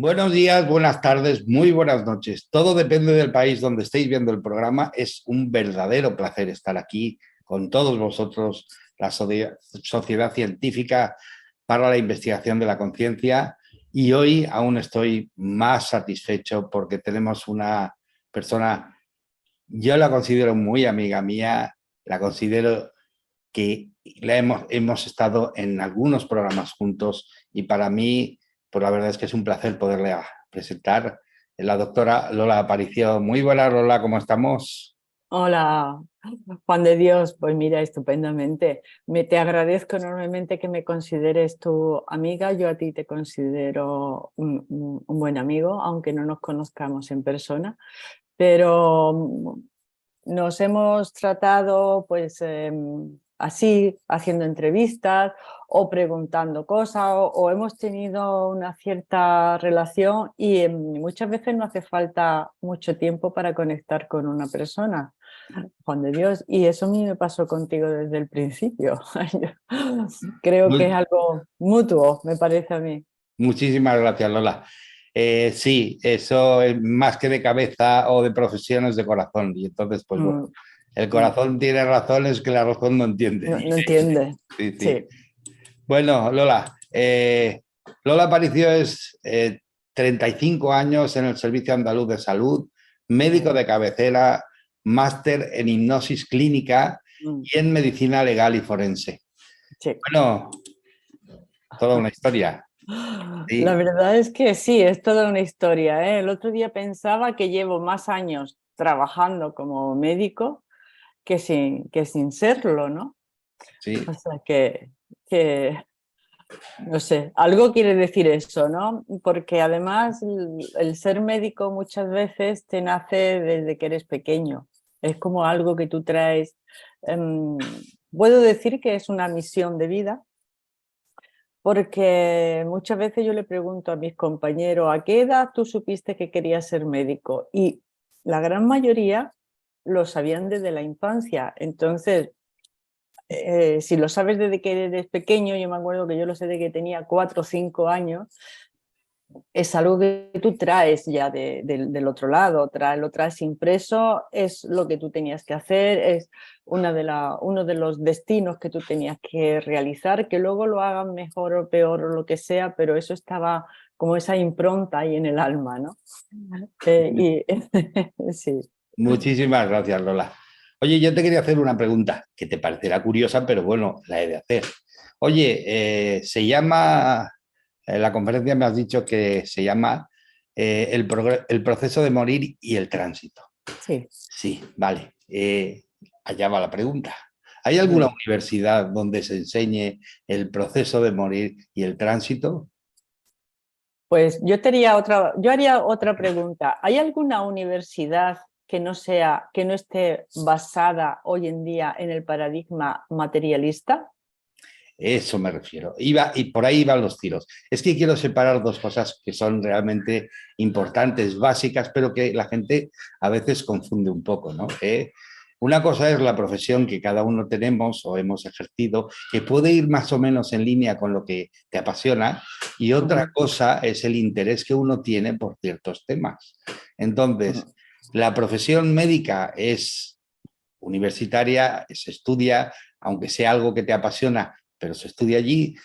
Buenos días, buenas tardes, muy buenas noches. Todo depende del país donde estéis viendo el programa. Es un verdadero placer estar aquí con todos vosotros, la Sociedad Científica para la Investigación de la Conciencia. Y hoy aún estoy más satisfecho porque tenemos una persona, yo la considero muy amiga mía, la considero que hemos estado en algunos programas juntos y para mí, pues la verdad es que es un placer poderle presentar la doctora Lola Aparicio. Muy buena, Lola, ¿cómo estamos? Hola, Juan de Dios. Pues mira, estupendamente. Te agradezco enormemente que me consideres tu amiga. Yo a ti te considero un buen amigo, aunque no nos conozcamos en persona, pero nos hemos tratado pues así, haciendo entrevistas o preguntando cosas o hemos tenido una cierta relación y muchas veces no hace falta mucho tiempo para conectar con una persona, Juan de Dios, y eso a mí me pasó contigo desde el principio. Creo que es algo mutuo, me parece a mí. Muchísimas gracias, Lola. Sí, eso es más que de cabeza o de profesiones de corazón. Y entonces, pues bueno, Mm, el mm. corazón tiene razones que la razón no entiende. No, no entiende. Sí, sí. Sí. Bueno, Lola, Lola Aparicio es 35 años en el Servicio Andaluz de Salud, médico Mm, de cabecera, máster en hipnosis clínica mm, y en medicina legal y forense. sí. Bueno, toda una historia. La Sí, verdad es que sí, es toda una historia, ¿eh? El otro día pensaba que llevo más años trabajando como médico que sin serlo, ¿no? O sí, sea que, no sé, algo quiere decir eso, ¿no? Porque además el ser médico muchas veces te nace desde que eres pequeño. Es como algo que tú traes. Puedo decir que es una misión de vida, porque muchas veces yo le pregunto a mis compañeros, ¿a qué edad tú supiste que querías ser médico? Y la gran mayoría lo sabían desde la infancia. Entonces, si lo sabes desde que eres pequeño, yo me acuerdo que yo lo sé de que tenía 4 o 5 años, es algo que tú traes ya del otro lado, lo traes impreso, es lo que tú tenías que hacer, es uno de los destinos que tú tenías que realizar, que luego lo hagan mejor o peor o lo que sea, pero eso estaba como esa impronta ahí en el alma, ¿no? Y sí. muchísimas gracias, Lola. Oye, yo te quería hacer una pregunta que te parecerá curiosa, pero bueno, la he de hacer. Oye, se llama, en la conferencia me has dicho que se llama el proceso de morir y el tránsito. Sí. Sí, vale. Allá va la pregunta. ¿Hay alguna Dime. universidad donde se enseñe el proceso de morir y el tránsito? Pues yo haría otra pregunta. ¿Hay alguna universidad que que no esté basada hoy en día en el paradigma materialista? Eso me refiero. Y por ahí van los tiros. Es que quiero separar dos cosas que son realmente importantes, básicas, pero que la gente a veces confunde un poco, ¿no? Una cosa es la profesión que cada uno tenemos o hemos ejercido, que puede ir más o menos en línea con lo que te apasiona, y otra Ujú, cosa es el interés que uno tiene por ciertos temas. Entonces, ujú, la profesión médica es universitaria, se estudia, aunque sea algo que te apasiona, pero se estudia allí,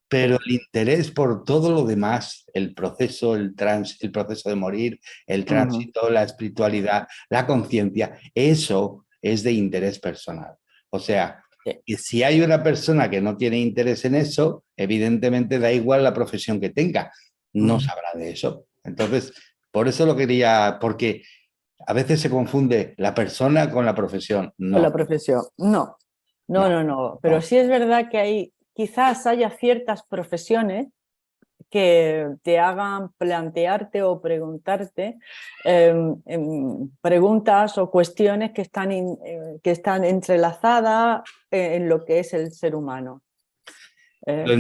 pero sí, el interés por todo lo demás, el proceso, el proceso de morir, el ujú, tránsito, la espiritualidad, la conciencia, eso es de interés personal. O sea, sí, que si hay una persona que no tiene interés en eso, evidentemente da igual la profesión que tenga, no ujú. sabrá de eso. Entonces, por eso lo quería, porque a veces se confunde la persona con la profesión. Con la No, profesión. No, no, no, no, no. Pero no. sí es verdad que quizás haya ciertas profesiones que te hagan plantearte o preguntarte preguntas o cuestiones que están entrelazadas en lo que es el ser humano. ¿Eh? Lo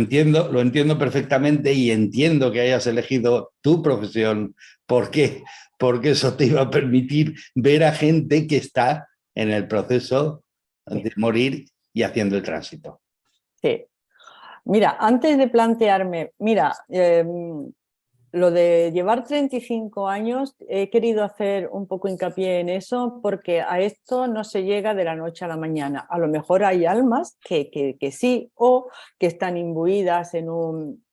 entiendo perfectamente y entiendo que hayas elegido tu profesión. ¿Por qué? Porque eso te iba a permitir ver a gente que está en el proceso Sí, de morir y haciendo el tránsito. sí. Mira, antes de plantearme, mira, Lo de llevar 35 años, he querido hacer un poco hincapié en eso porque a esto no se llega de la noche a la mañana. A lo mejor hay almas que sí, o que están imbuidas en un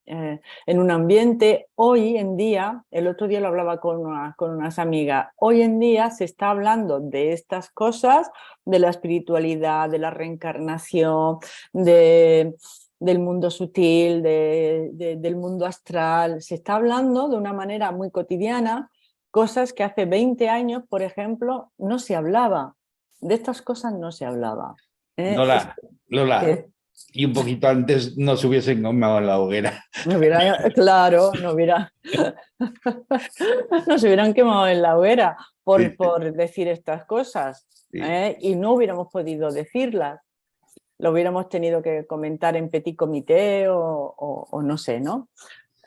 ambiente. Hoy en día, el otro día lo hablaba con unas amigas, hoy en día se está hablando de estas cosas, de la espiritualidad, de la reencarnación, del mundo sutil, del mundo astral. Se está hablando de una manera muy cotidiana, cosas que hace 20 años, por ejemplo, no se hablaba. De estas cosas no se hablaba. Lola, Lola, Que y un poquito antes no se hubiesen quemado en la hoguera. no hubiera, claro, no se hubieran quemado en la hoguera Sí, por decir estas cosas, sí. y no hubiéramos podido decirlas. Lo hubiéramos tenido que comentar en petit comité o no sé, ¿no?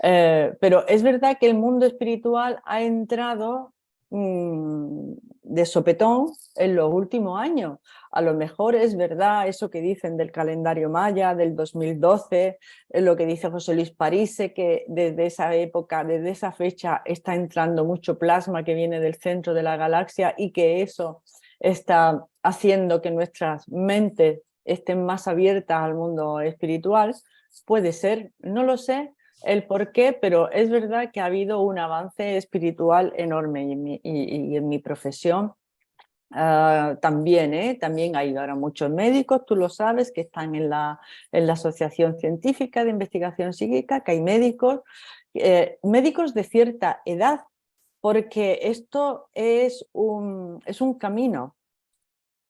Pero es verdad que el mundo espiritual ha entrado de sopetón en los últimos años. A lo mejor es verdad eso que dicen del calendario maya, del 2012, lo que dice José Luis Parise, que desde esa época, desde esa fecha, está entrando mucho plasma que viene del centro de la galaxia y que eso está haciendo que nuestras mentes estén más abiertas al mundo espiritual. Puede ser, no lo sé el por qué, pero es verdad que ha habido un avance espiritual enorme y en mi profesión también, también hay ahora muchos médicos, tú lo sabes, que están en la Asociación Científica de Investigación Psíquica, que hay médicos, médicos de cierta edad, porque esto es un camino.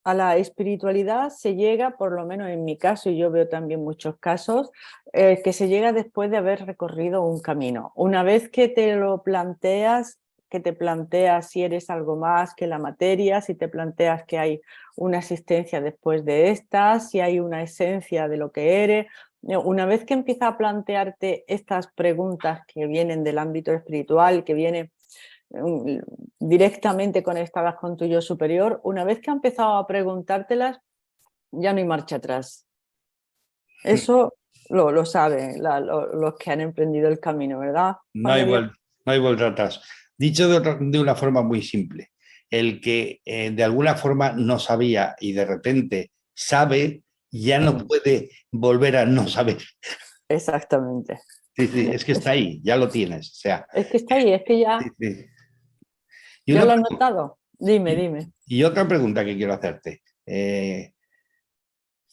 A la espiritualidad se llega, por lo menos en mi caso, y yo veo también muchos casos, que se llega después de haber recorrido un camino. Una vez que te lo planteas, que te planteas si eres algo más que la materia, si te planteas que hay una existencia después de esta, si hay una esencia de lo que eres, una vez que empiezas a plantearte estas preguntas que vienen del ámbito espiritual, que vienen directamente conectadas con tu yo superior, una vez que ha empezado a preguntártelas, ya no hay marcha atrás. Eso lo saben los que han emprendido el camino, ¿verdad, No Juan hay, de Dios? no hay vuelta atrás. Dicho de una forma muy simple, el que de alguna forma no sabía y de repente sabe, ya no puede volver a no saber. Exactamente. Sí, sí, es que está ahí, ya lo tienes. O sea, Es que está ahí, es que sí, sí. Y, ya una, lo has notado. Dime, y, dime. y otra pregunta que quiero hacerte.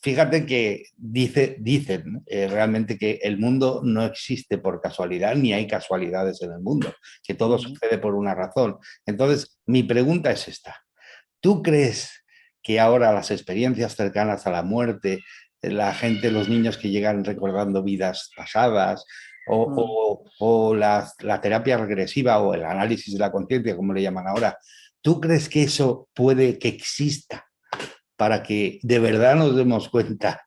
Fíjate que dicen realmente que el mundo no existe por casualidad, ni hay casualidades en el mundo, que todo sucede por una razón. Entonces, mi pregunta es esta. ¿Tú crees que ahora las experiencias cercanas a la muerte, la gente, los niños que llegan recordando vidas pasadas, o la terapia regresiva o el análisis de la conciencia, como le llaman ahora, ¿tú crees que eso puede que exista para que de verdad nos demos cuenta,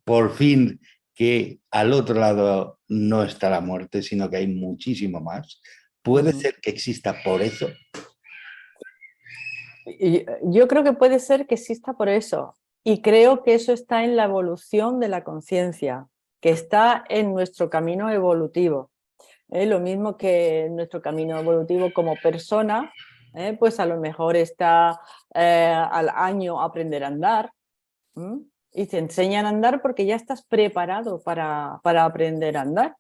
por fin, que al otro lado no está la muerte, sino que hay muchísimo más? ¿Puede ser que exista por eso? Y yo creo que puede ser que exista por eso. Y creo que eso está en la evolución de la conciencia, que está en nuestro camino evolutivo. Lo mismo que en nuestro camino evolutivo como persona, pues a lo mejor está al año aprender a andar. Y te enseñan a andar porque ya estás preparado para aprender a andar.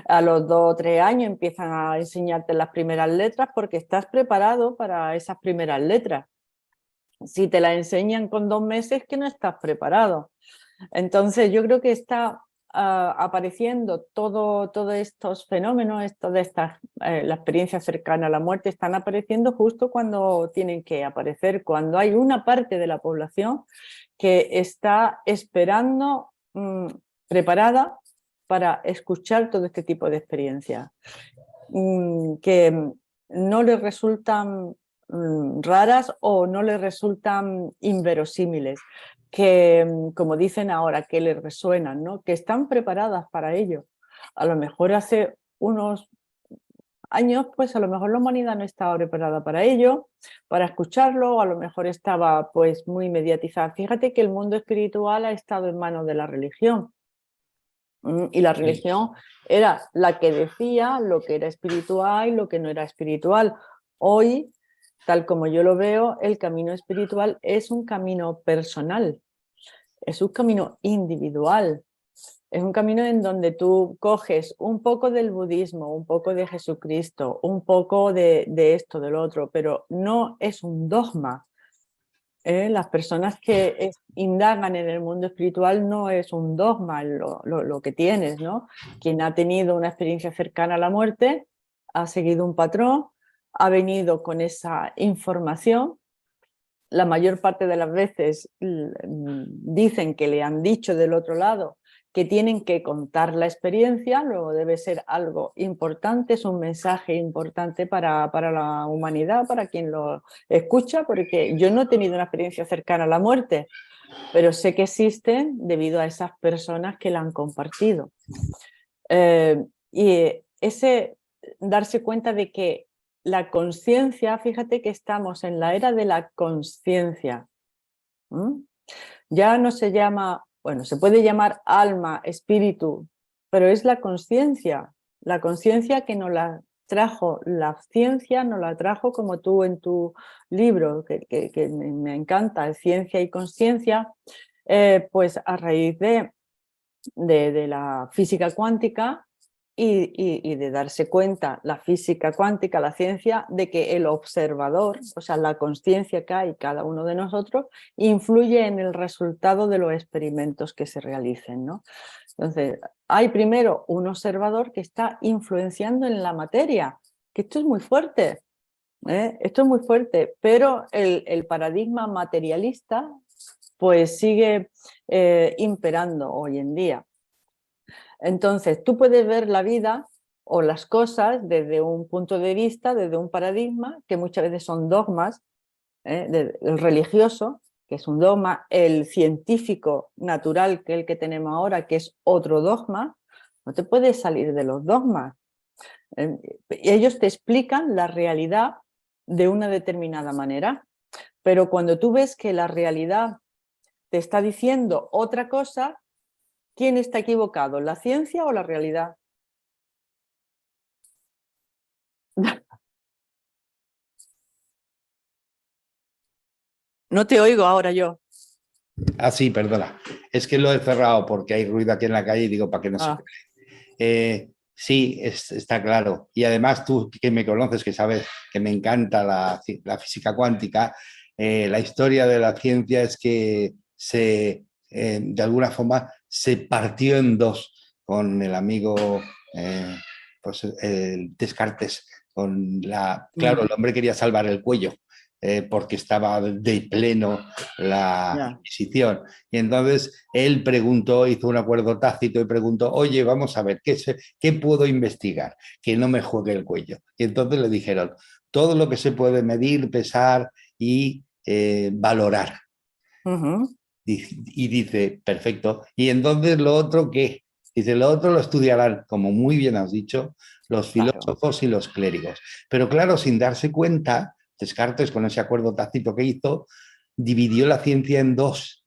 A los 2 o 3 años empiezan a enseñarte las primeras letras porque estás preparado para esas primeras letras. Si te las enseñan con 2 meses, que no estás preparado. Entonces yo creo que está apareciendo todos estos fenómenos, todas estas, la experiencia cercana a la muerte, están apareciendo justo cuando tienen que aparecer, cuando hay una parte de la población que está esperando, preparada para escuchar todo este tipo de experiencias, que no les resultan raras o no les resultan inverosímiles, que, como dicen ahora, que les resuenan, ¿no? Que están preparadas para ello. A lo mejor hace unos años, pues a lo mejor la humanidad no estaba preparada para ello, para escucharlo, a lo mejor estaba pues muy mediatizada. Fíjate que el mundo espiritual ha estado en manos de la religión. Y la religión era la que decía lo que era espiritual y lo que no era espiritual. Hoy, tal como yo lo veo, el camino espiritual es un camino personal, es un camino individual. Es un camino en donde tú coges un poco del budismo, un poco de Jesucristo, un poco de esto, del otro, pero no es un dogma. Las personas que indagan en el mundo espiritual no es un dogma lo que tienes, ¿no? Quien ha tenido una experiencia cercana a la muerte ha seguido un patrón, ha venido con esa información. La mayor parte de las veces dicen que le han dicho del otro lado que tienen que contar la experiencia, luego debe ser algo importante, es un mensaje importante para la humanidad, para quien lo escucha, porque yo no he tenido una experiencia cercana a la muerte, pero sé que existen debido a esas personas que la han compartido. Y ese darse cuenta de que la conciencia, fíjate que estamos en la era de la conciencia. Ya no se llama, bueno, se puede llamar alma, espíritu, pero es la conciencia que nos la trajo la ciencia, nos la trajo como tú en tu libro, que me encanta, Ciencia y Consciencia, pues a raíz de la física cuántica y de darse cuenta la física cuántica, la ciencia, de que el observador, o sea, la conciencia que hay cada uno de nosotros, influye en el resultado de los experimentos que se realicen, ¿no? Entonces, hay primero un observador que está influenciando en la materia, que esto es muy fuerte, ¿eh? Esto es muy fuerte, pero el paradigma materialista pues sigue imperando hoy en día. Entonces, tú puedes ver la vida o las cosas desde un punto de vista, desde un paradigma, que muchas veces son dogmas, el religioso, que es un dogma, el científico natural, que es el que tenemos ahora, que es otro dogma. No te puedes salir de los dogmas. Ellos te explican la realidad de una determinada manera, pero cuando tú ves que la realidad te está diciendo otra cosa, ¿quién está equivocado, la ciencia o la realidad? No te oigo ahora yo. Ah, sí, perdona. Es que lo he cerrado porque hay ruido aquí en la calle y digo, para que no se... Sí, está claro. Y además tú que me conoces, que sabes que me encanta la física cuántica, la historia de la ciencia es que de alguna forma se partió en dos con el amigo pues, Descartes. Claro, el hombre quería salvar el cuello. Porque estaba de pleno la Inquisición. Y entonces él preguntó, hizo un acuerdo tácito y preguntó, oye, vamos a ver, ¿qué puedo investigar? Que no me juegue el cuello. Y entonces le dijeron, todo lo que se puede medir, pesar y valorar. Y dice, perfecto. ¿Y entonces lo otro qué? Dice, lo otro lo estudiarán, como muy bien has dicho, los filósofos y los clérigos. Pero claro, sin darse cuenta, Descartes, con ese acuerdo tácito que hizo, dividió la ciencia en dos,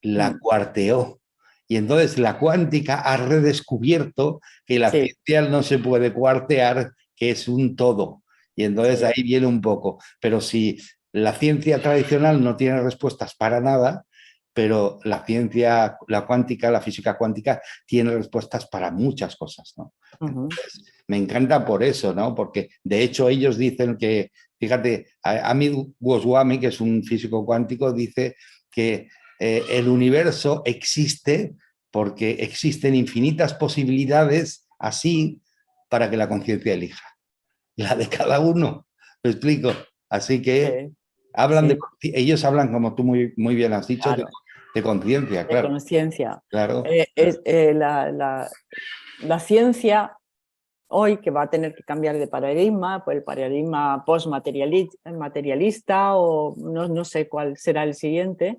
la cuarteó. Y entonces la cuántica ha redescubierto que la ciencia no se puede cuartear, que es un todo. Y entonces ahí viene un poco. Pero si la ciencia tradicional no tiene respuestas para nada, pero la ciencia, la cuántica, la física cuántica, tiene respuestas para muchas cosas, ¿no? Entonces, me encanta por eso, ¿no? Porque de hecho ellos dicen que, fíjate, Amit Goswami, que es un físico cuántico, dice que el universo existe porque existen infinitas posibilidades así para que la conciencia elija. La de cada uno, ¿me explico? Así que ellos hablan, como tú muy bien has dicho, de conciencia, claro. De conciencia. Claro. La ciencia hoy, que va a tener que cambiar de paradigma, pues el paradigma postmaterialista o no sé cuál será el siguiente,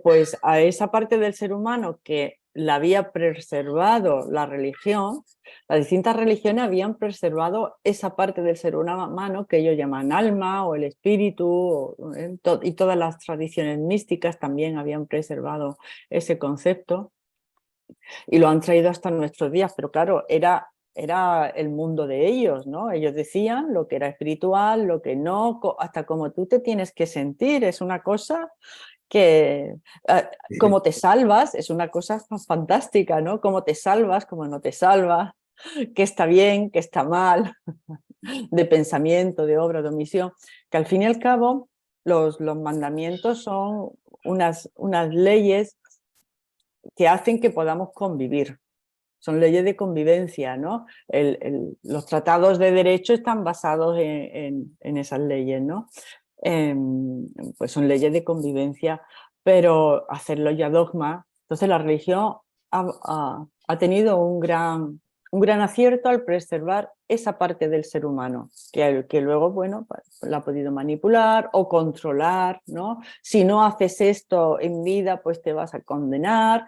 pues a esa parte del ser humano que la había preservado la religión, las distintas religiones habían preservado esa parte del ser humano que ellos llaman alma o el espíritu, y todas las tradiciones místicas también habían preservado ese concepto. Y lo han traído hasta nuestros días, pero claro, era el mundo de ellos, ¿no? Ellos decían lo que era espiritual, lo que no, hasta cómo tú te tienes que sentir, es una cosa que, cómo te salvas, es una cosa fantástica, ¿no? Cómo te salvas, cómo no te salvas, qué está bien, qué está mal, de pensamiento, de obra, de omisión, que al fin y al cabo los mandamientos son unas leyes que hacen que podamos convivir. Son leyes de convivencia, ¿no? Los tratados de derecho están basados en esas leyes, ¿no? Pues son leyes de convivencia, pero hacerlo ya dogma. Entonces la religión ha tenido un gran acierto al preservar esa parte del ser humano, que luego, bueno, pues, la ha podido manipular o controlar, ¿no? Si no haces esto en vida, pues te vas a condenar.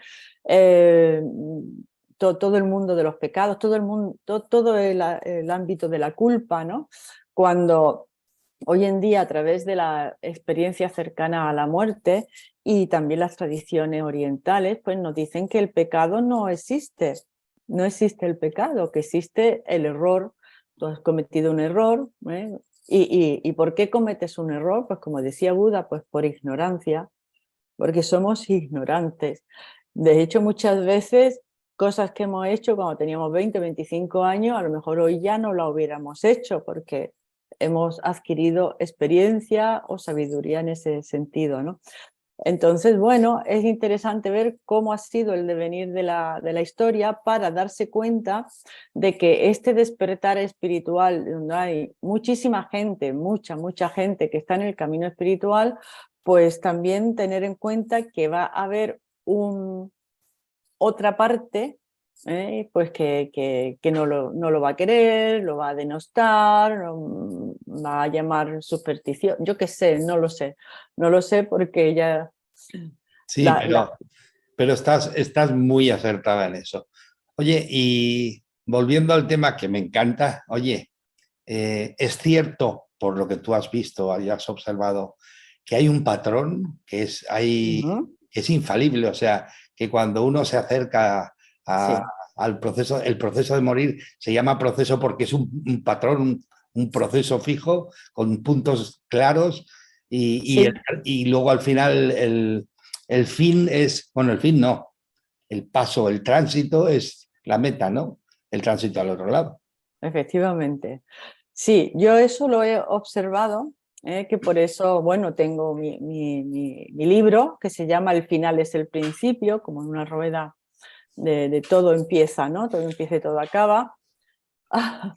Todo el mundo de los pecados, todo el ámbito de la culpa, ¿no? Cuando hoy en día, a través de la experiencia cercana a la muerte y también las tradiciones orientales, pues nos dicen que el pecado no existe. No existe el pecado, que existe el error. Tú has cometido un error, ¿eh? ¿Y por qué cometes un error? Pues como decía Buda, pues por ignorancia, porque somos ignorantes. De hecho, muchas veces cosas que hemos hecho cuando teníamos 20, 25 años, a lo mejor hoy ya no la hubiéramos hecho porque hemos adquirido experiencia o sabiduría en ese sentido, ¿no? Entonces, bueno, es interesante ver cómo ha sido el devenir de la historia para darse cuenta de que este despertar espiritual, donde hay muchísima gente, mucha gente que está en el camino espiritual, pues también tener en cuenta que va a haber otra parte, pues que no lo va a querer, lo va a denostar, va a llamar superstición, yo qué sé, no lo sé porque ya... Sí, pero estás muy acertada en eso. Oye, y volviendo al tema que me encanta, oye, es cierto, por lo que tú has visto y has observado, que hay un patrón que es infalible, o sea, que cuando uno se acerca Sí, al proceso, el proceso de morir se llama proceso porque es un patrón, un proceso fijo, con puntos claros, sí, y luego al final el fin es, bueno, el fin no, el paso, el tránsito es la meta, ¿no? El tránsito al otro lado. efectivamente. Sí, yo eso lo he observado, que por eso, bueno, tengo mi libro que se llama El final es el principio, como en una rueda de todo empieza, ¿no? Todo empieza y todo acaba. Ah,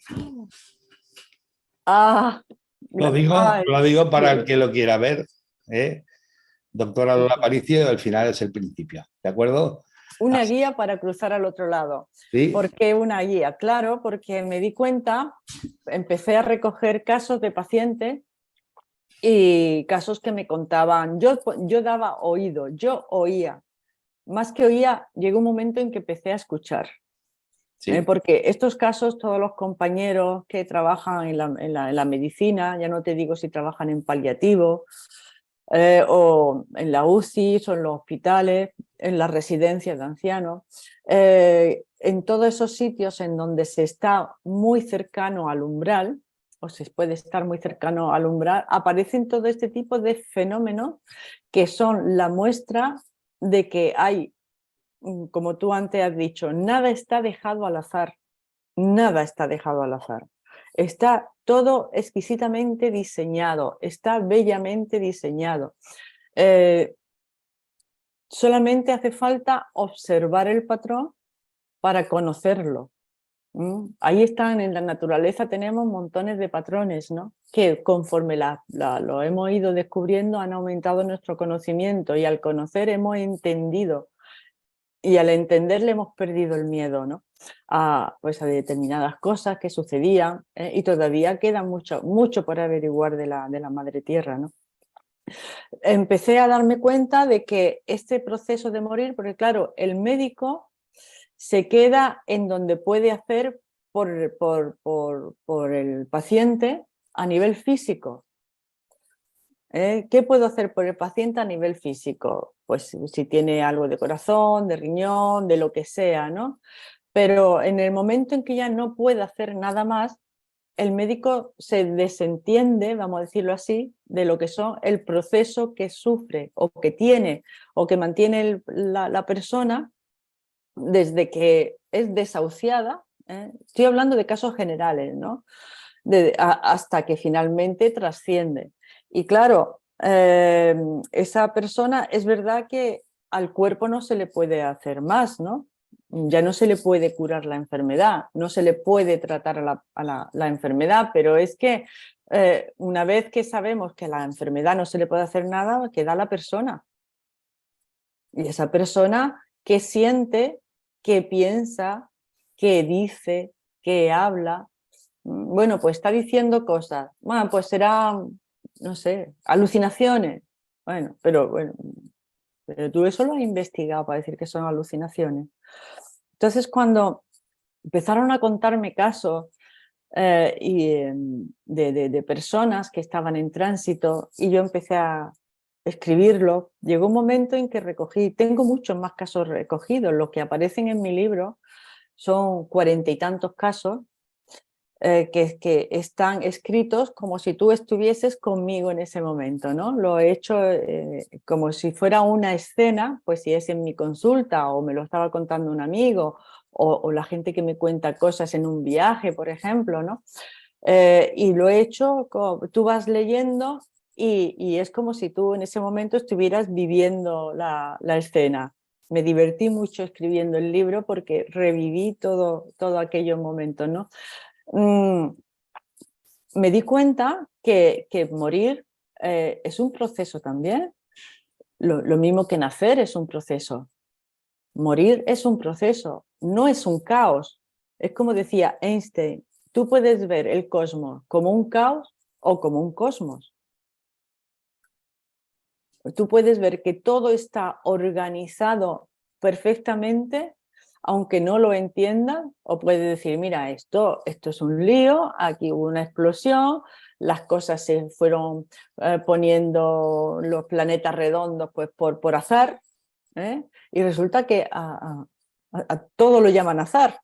ay, Lo digo para sí. el que lo quiera ver, ¿eh? Doctora Lola Aparicio, el final es el principio, ¿de acuerdo? Una Así, guía para cruzar al otro lado. ¿sí? ¿Por qué una guía? Claro, porque me di cuenta, empecé a recoger casos de pacientes y casos que me contaban. Yo daba oído, yo oía. Más que oía, llegó un momento en que empecé a escuchar. Sí. Porque estos casos, todos los compañeros que trabajan en la medicina, ya no te digo si trabajan en paliativo, o en la UCI, o en los hospitales, en las residencias de ancianos, en todos esos sitios en donde se está muy cercano al umbral, o se puede estar muy cercano al umbral, aparecen todo este tipo de fenómenos que son la muestra de que hay, como tú antes has dicho, nada está dejado al azar, nada está dejado al azar. Está todo exquisitamente diseñado, está bellamente diseñado. Eh, Solamente hace falta observar el patrón para conocerlo. Ahí están, en la naturaleza tenemos montones de patrones, ¿no? Que conforme lo hemos ido descubriendo han aumentado nuestro conocimiento y al conocer hemos entendido y al entender le hemos perdido el miedo, ¿no? Pues a determinadas cosas que sucedían, y todavía queda mucho por averiguar de la madre tierra, ¿no? Empecé a darme cuenta de que este proceso de morir, porque claro, el médico se queda en donde puede hacer por el paciente a nivel físico, ¿Qué puedo hacer por el paciente a nivel físico? Pues si tiene algo de corazón, de riñón, de lo que sea, ¿no? Pero en el momento en que ya no puede hacer nada más, el médico se desentiende, vamos a decirlo así, de lo que son el proceso que sufre o que tiene o que mantiene la persona desde que es desahuciada. Estoy hablando de casos generales, ¿no? Hasta que finalmente trasciende. Y claro, esa persona es verdad que al cuerpo no se le puede hacer más, ¿no? Ya no se le puede curar la enfermedad, no se le puede tratar la enfermedad, pero es que una vez que sabemos que a la enfermedad no se le puede hacer nada, queda la persona. Y esa persona que siente, que piensa, que dice, que habla, bueno, pues está diciendo cosas. Bueno, pues será, no sé, alucinaciones. Bueno, pero tú eso lo has investigado para decir que son alucinaciones. Entonces, cuando empezaron a contarme casos de personas que estaban en tránsito y yo empecé a escribirlo, llegó un momento en que recogí, tengo muchos más casos recogidos, los que aparecen en mi libro son 40 y tantos casos, que están escritos como si tú estuvieses conmigo en ese momento, ¿no? Lo he hecho como si fuera una escena, pues si es en mi consulta o me lo estaba contando un amigo o la gente que me cuenta cosas en un viaje, por ejemplo, ¿no? Y lo he hecho, tú vas leyendo y es como si tú en ese momento estuvieras viviendo la escena. Me divertí mucho escribiendo el libro porque reviví todo aquellos momentos, ¿no? Me di cuenta que morir es un proceso también. Lo mismo que nacer es un proceso. Morir es un proceso, no es un caos. Es como decía Einstein, tú puedes ver el cosmos como un caos o como un cosmos. Tú puedes ver que todo está organizado perfectamente, aunque no lo entiendas, o puedes decir, mira, esto es un lío, aquí hubo una explosión, las cosas se fueron poniendo los planetas redondos pues por azar, y resulta que a todo lo llaman azar.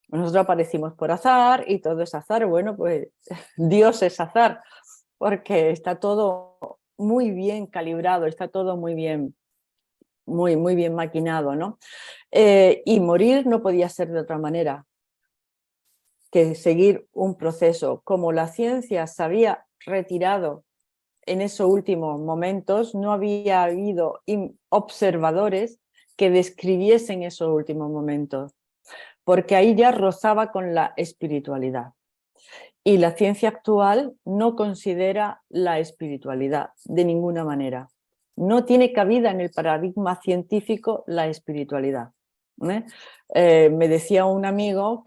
Nosotros aparecimos por azar y todo es azar. Bueno, pues Dios es azar, porque está todo muy bien calibrado, está todo muy bien maquinado, ¿no? Y morir no podía ser de otra manera que seguir un proceso. Como la ciencia se había retirado en esos últimos momentos, no había habido observadores que describiesen esos últimos momentos, porque ahí ya rozaba con la espiritualidad. Y la ciencia actual no considera la espiritualidad de ninguna manera. No tiene cabida en el paradigma científico la espiritualidad. Me decía un amigo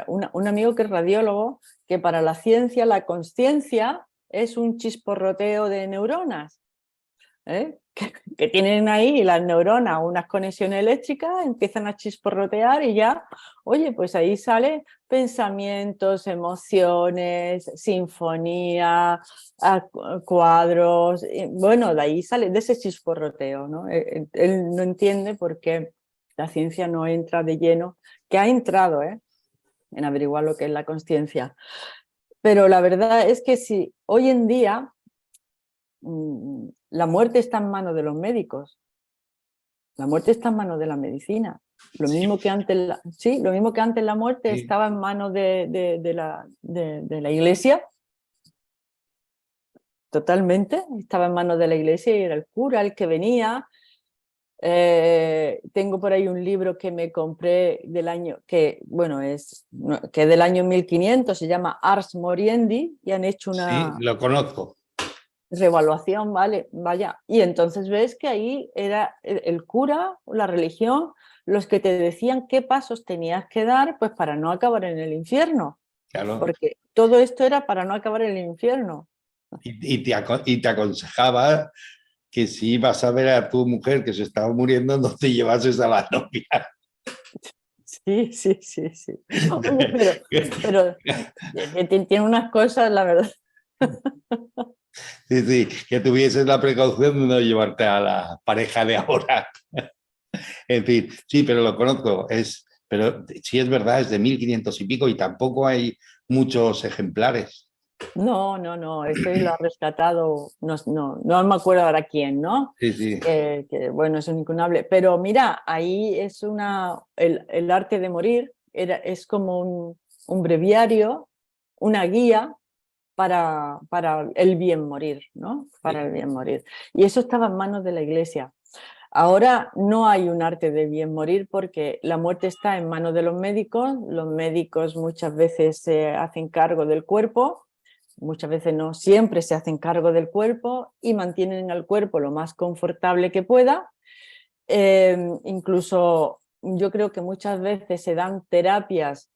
un amigo que es radiólogo, que para la ciencia la consciencia es un chisporroteo de neuronas. Que tienen ahí las neuronas unas conexiones eléctricas, empiezan a chisporrotear y ya, oye, pues ahí salen pensamientos, emociones, sinfonía, cuadros, bueno, de ahí sale, de ese chisporroteo, ¿no? Él no entiende por qué la ciencia no entra de lleno, que ha entrado en averiguar lo que es la consciencia. Pero la verdad es que si hoy en día la muerte está en manos de los médicos, la muerte está en manos de la medicina. Lo mismo que antes lo mismo que antes la muerte estaba en manos de la iglesia, totalmente, estaba en manos de la iglesia y era el cura el que venía. Tengo por ahí un libro que me compré del año, que es del año 1500, se llama Ars Moriendi, y han hecho una... Sí, lo conozco. Revaluación, vaya. Y entonces ves que ahí era el cura, la religión, los que te decían qué pasos tenías que dar pues para no acabar en el infierno. Claro. Porque todo esto era para no acabar en el infierno. Y te aconsejaba que si ibas a ver a tu mujer que se estaba muriendo, no te llevases a la novia. Sí. Oye, pero tiene unas cosas, la verdad. Sí, sí, que tuvieses la precaución de no llevarte a la pareja de ahora. En fin, sí, pero lo conozco. Pero sí es verdad, es de 1500 y pico y tampoco hay muchos ejemplares. No, no, no, ese lo ha rescatado, no me acuerdo ahora quién, ¿no? Sí, sí. Bueno, es un incunable. Pero mira, ahí es el arte de morir es como un breviario, una guía para el bien morir, ¿no? Para Sí. el bien morir. Y eso estaba en manos de la Iglesia. Ahora no hay un arte de bien morir porque la muerte está en manos de los médicos muchas veces se hacen cargo del cuerpo, muchas veces no, siempre se hacen cargo del cuerpo y mantienen al cuerpo lo más confortable que pueda. Incluso yo creo que muchas veces se dan terapias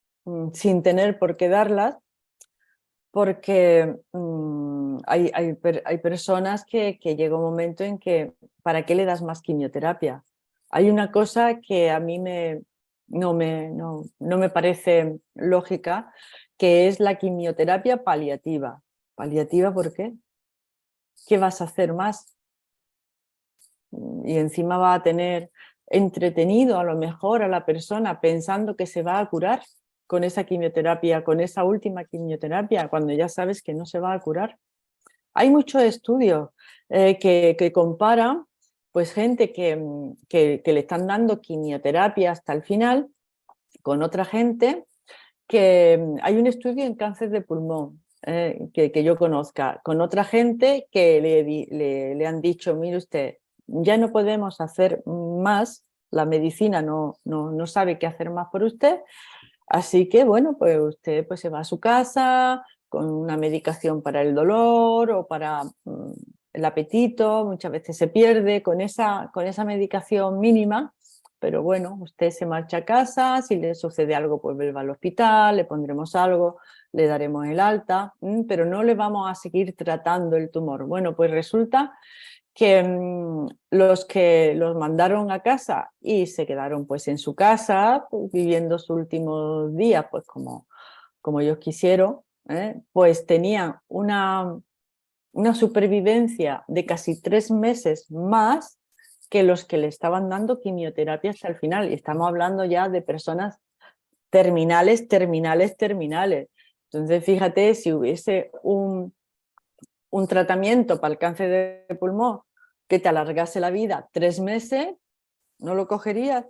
sin tener por qué darlas, porque hay personas que llega un momento en que, ¿para qué le das más quimioterapia? Hay una cosa que a mí no me parece lógica, que es la quimioterapia paliativa. ¿Paliativa por qué? ¿Qué vas a hacer más? Y encima va a tener entretenido a lo mejor a la persona pensando que se va a curar con esa quimioterapia, con esa última quimioterapia, cuando ya sabes que no se va a curar. Hay muchos estudios que comparan pues, gente que le están dando quimioterapia hasta el final con otra gente hay un estudio en cáncer de pulmón que yo conozca, con otra gente que le han dicho, mire usted, ya no podemos hacer más, la medicina no sabe qué hacer más por usted, así que bueno, pues usted pues, se va a su casa con una medicación para el dolor o para el apetito, muchas veces se pierde con esa medicación mínima, pero bueno, usted se marcha a casa, si le sucede algo pues vuelva al hospital, le pondremos algo, le daremos el alta, pero no le vamos a seguir tratando el tumor. Bueno, pues resulta que los que los mandaron a casa y se quedaron pues en su casa, pues, viviendo sus últimos días pues como ellos quisieron, pues tenían una supervivencia de casi 3 meses más que los que le estaban dando quimioterapia hasta el final. Y estamos hablando ya de personas terminales, terminales, terminales. Entonces, fíjate, si hubiese un tratamiento para el cáncer de pulmón que te alargase la vida 3 meses, ¿no lo cogerías?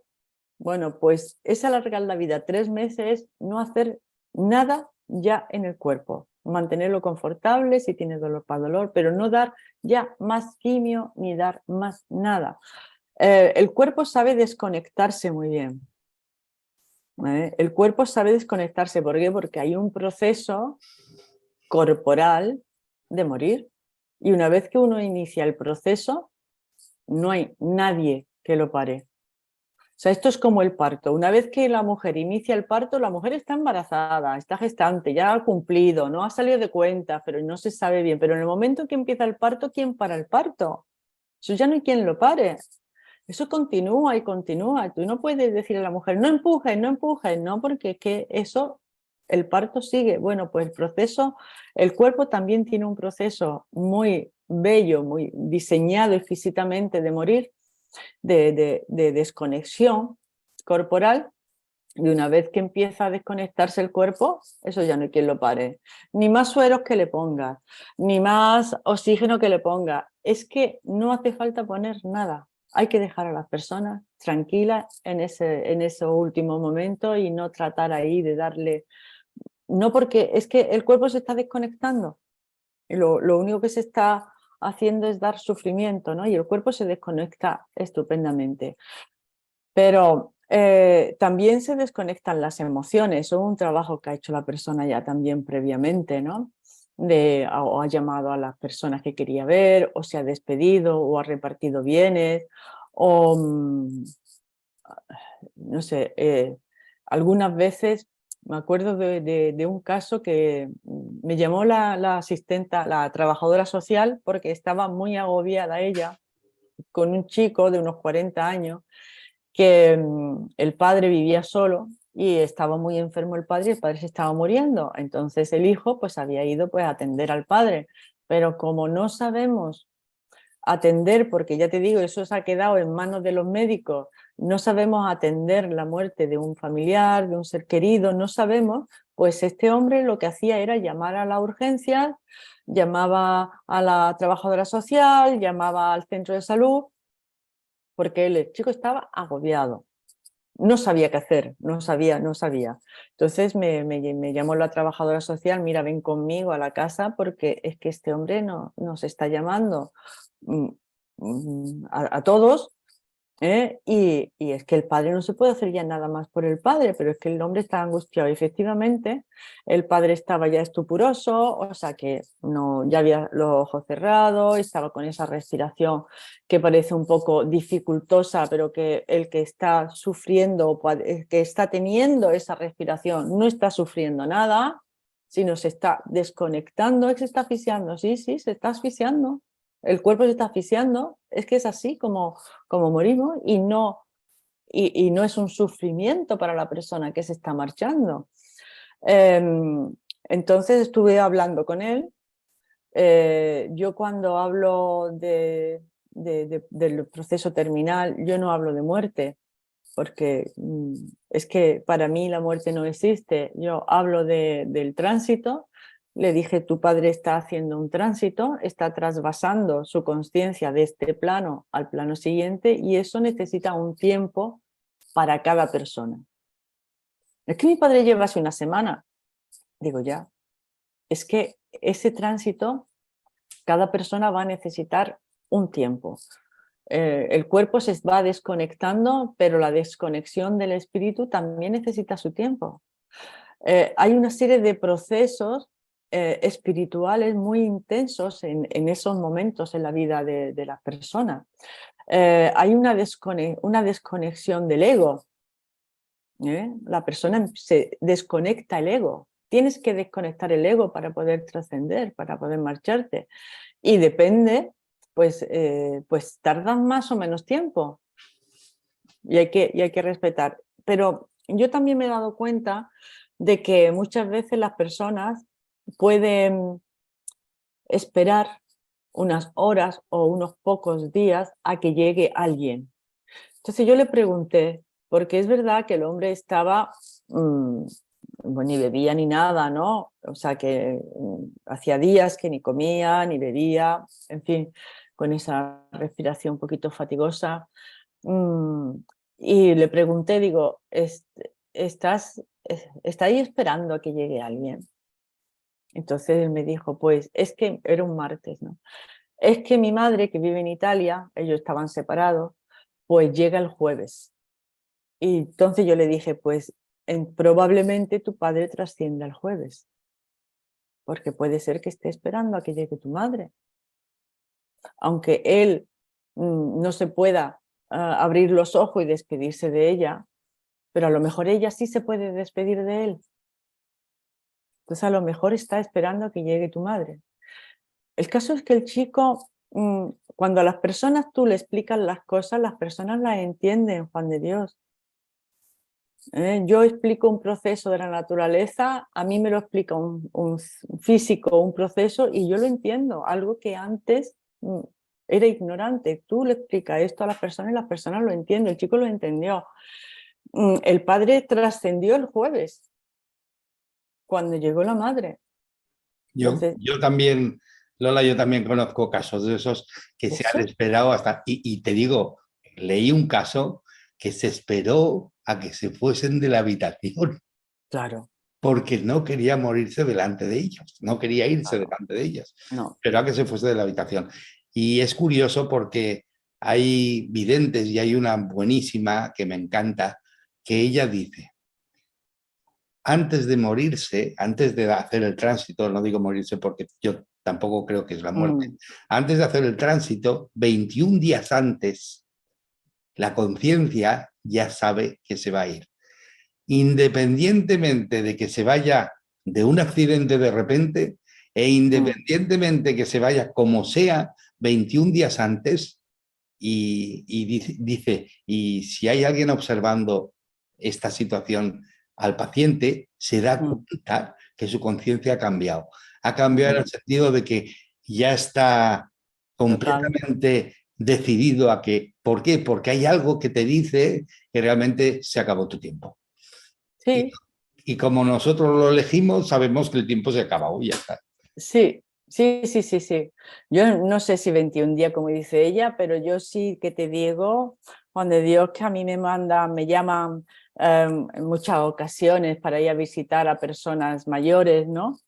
Bueno, pues es alargar la vida 3 meses, no hacer nada ya en el cuerpo, mantenerlo confortable si tienes dolor para dolor, pero no dar ya más quimio ni dar más nada. El cuerpo sabe desconectarse muy bien. El cuerpo sabe desconectarse. ¿Por qué? Porque hay un proceso corporal de morir. Y una vez que uno inicia el proceso, no hay nadie que lo pare. O sea, esto es como el parto. Una vez que la mujer inicia el parto, la mujer está embarazada, está gestante, ya ha cumplido, no ha salido de cuenta, pero no se sabe bien. Pero en el momento que empieza el parto, ¿quién para el parto? Eso ya no hay quien lo pare. Eso continúa y continúa. Tú no puedes decir a la mujer, no empujes, no empujes, no, porque es que eso, el parto sigue. Bueno, pues el proceso, el cuerpo también tiene un proceso muy bello, muy diseñado exquisitamente de morir, de desconexión corporal. Y una vez que empieza a desconectarse el cuerpo, eso ya no hay quien lo pare. Ni más sueros que le ponga, ni más oxígeno que le ponga. Es que no hace falta poner nada. Hay que dejar a las personas tranquilas en ese último momento y no tratar ahí de darle... No, porque es que el cuerpo se está desconectando. Y lo único que se está haciendo es dar sufrimiento, ¿no? Y el cuerpo se desconecta estupendamente. Pero también se desconectan las emociones, es un trabajo que ha hecho la persona ya también previamente, ¿no? O ha llamado a las personas que quería ver, o se ha despedido, o ha repartido bienes, o no sé, algunas veces me acuerdo de un caso que me llamó la asistenta, la trabajadora social, porque estaba muy agobiada ella con un chico de unos 40 años que el padre vivía solo y estaba muy enfermo el padre y el padre se estaba muriendo. Entonces el hijo pues había ido pues a atender al padre, pero como no sabemos atender, porque ya te digo, eso se ha quedado en manos de los médicos, no sabemos atender la muerte de un familiar, de un ser querido, no sabemos, pues este hombre lo que hacía era llamar a la urgencia, llamaba a la trabajadora social, llamaba al centro de salud, porque el chico estaba agobiado. No sabía qué hacer, no sabía. Entonces me llamó la trabajadora social, mira, ven conmigo a la casa porque es que este hombre nos está llamando a todos, ¿eh? Y es que el padre no se puede hacer ya nada más por el padre, pero es que el hombre está angustiado. Y efectivamente, el padre estaba ya estupuroso, o sea que no, ya había los ojos cerrados, estaba con esa respiración que parece un poco dificultosa, pero que el que está sufriendo, el que está teniendo esa respiración no está sufriendo nada, sino se está desconectando, es que se está asfixiando, sí, se está asfixiando. El cuerpo se está asfixiando, es que es así como morimos y no es un sufrimiento para la persona que se está marchando. Entonces estuve hablando con él. Yo cuando hablo del proceso terminal, yo no hablo de muerte, porque es que para mí la muerte no existe. Yo hablo del tránsito. Le dije, tu padre está haciendo un tránsito, está trasvasando su conciencia de este plano al plano siguiente y eso necesita un tiempo para cada persona. Es que mi padre lleva hace una semana. Digo, ya, es que ese tránsito, cada persona va a necesitar un tiempo. El cuerpo se va desconectando, pero la desconexión del espíritu también necesita su tiempo. Hay una serie de procesos espirituales muy intensos en esos momentos en la vida de las personas. Hay una desconexión del ego. La persona se desconecta el ego. Tienes que desconectar el ego para poder trascender, para poder marcharte. Y depende, pues tardan más o menos tiempo. Y hay que respetar. Pero yo también me he dado cuenta de que muchas veces las personas pueden esperar unas horas o unos pocos días a que llegue alguien. Entonces yo le pregunté, porque es verdad que el hombre estaba, ni bebía ni nada, ¿no? O sea que hacía días que ni comía, ni bebía, en fin, con esa respiración un poquito fatigosa. Y le pregunté, digo, ¿estáis esperando a que llegue alguien? Entonces él me dijo, pues es que era un martes, ¿no? Es que mi madre, que vive en Italia, ellos estaban separados, pues llega el jueves. Y entonces yo le dije, pues probablemente tu padre trascienda el jueves, porque puede ser que esté esperando a que llegue tu madre. Aunque él no se pueda abrir los ojos y despedirse de ella, pero a lo mejor ella sí se puede despedir de él. Entonces a lo mejor está esperando a que llegue tu madre. El caso es que el chico, cuando a las personas tú le explicas las cosas, las personas las entienden, Juan de Dios. Yo explico un proceso de la naturaleza, a mí me lo explica un físico, un proceso, y yo lo entiendo, algo que antes era ignorante. Tú le explicas esto a las personas y las personas lo entienden, el chico lo entendió. El padre trascendió el jueves, cuando llegó la madre. Entonces, Yo también, Lola, yo también conozco casos de esos que se han ¿eso? esperado hasta, y te digo, leí un caso que se esperó a que se fuesen de la habitación Claro, porque no quería morirse delante de ellos, no quería irse claro, delante de ellas, no. pero a que se fuese de la habitación. Y es curioso porque hay videntes y hay una buenísima que me encanta, que ella dice, antes de morirse, antes de hacer el tránsito, no digo morirse porque yo tampoco creo que es la muerte, Mm, antes de hacer el tránsito, 21 días antes, la conciencia ya sabe que se va a ir. Independientemente de que se vaya de un accidente de repente e mm, independientemente que se vaya como sea 21 días antes, y dice, y si hay alguien observando esta situación al paciente, se da mm, cuenta que su conciencia ha cambiado. Ha cambiado en el mm, sentido de que ya está total. completamente decidido a que, ¿por qué? Porque hay algo que te dice que realmente se acabó tu tiempo. Y, Sí, y como nosotros lo elegimos, sabemos que el tiempo se acaba y ya está. sí, sí, sí, sí, sí. Yo no sé si 21 días, como dice ella, pero yo sí que te digo, Juan de Dios, que a mí me mandan, me llaman en muchas ocasiones para ir a visitar a personas mayores, ¿no?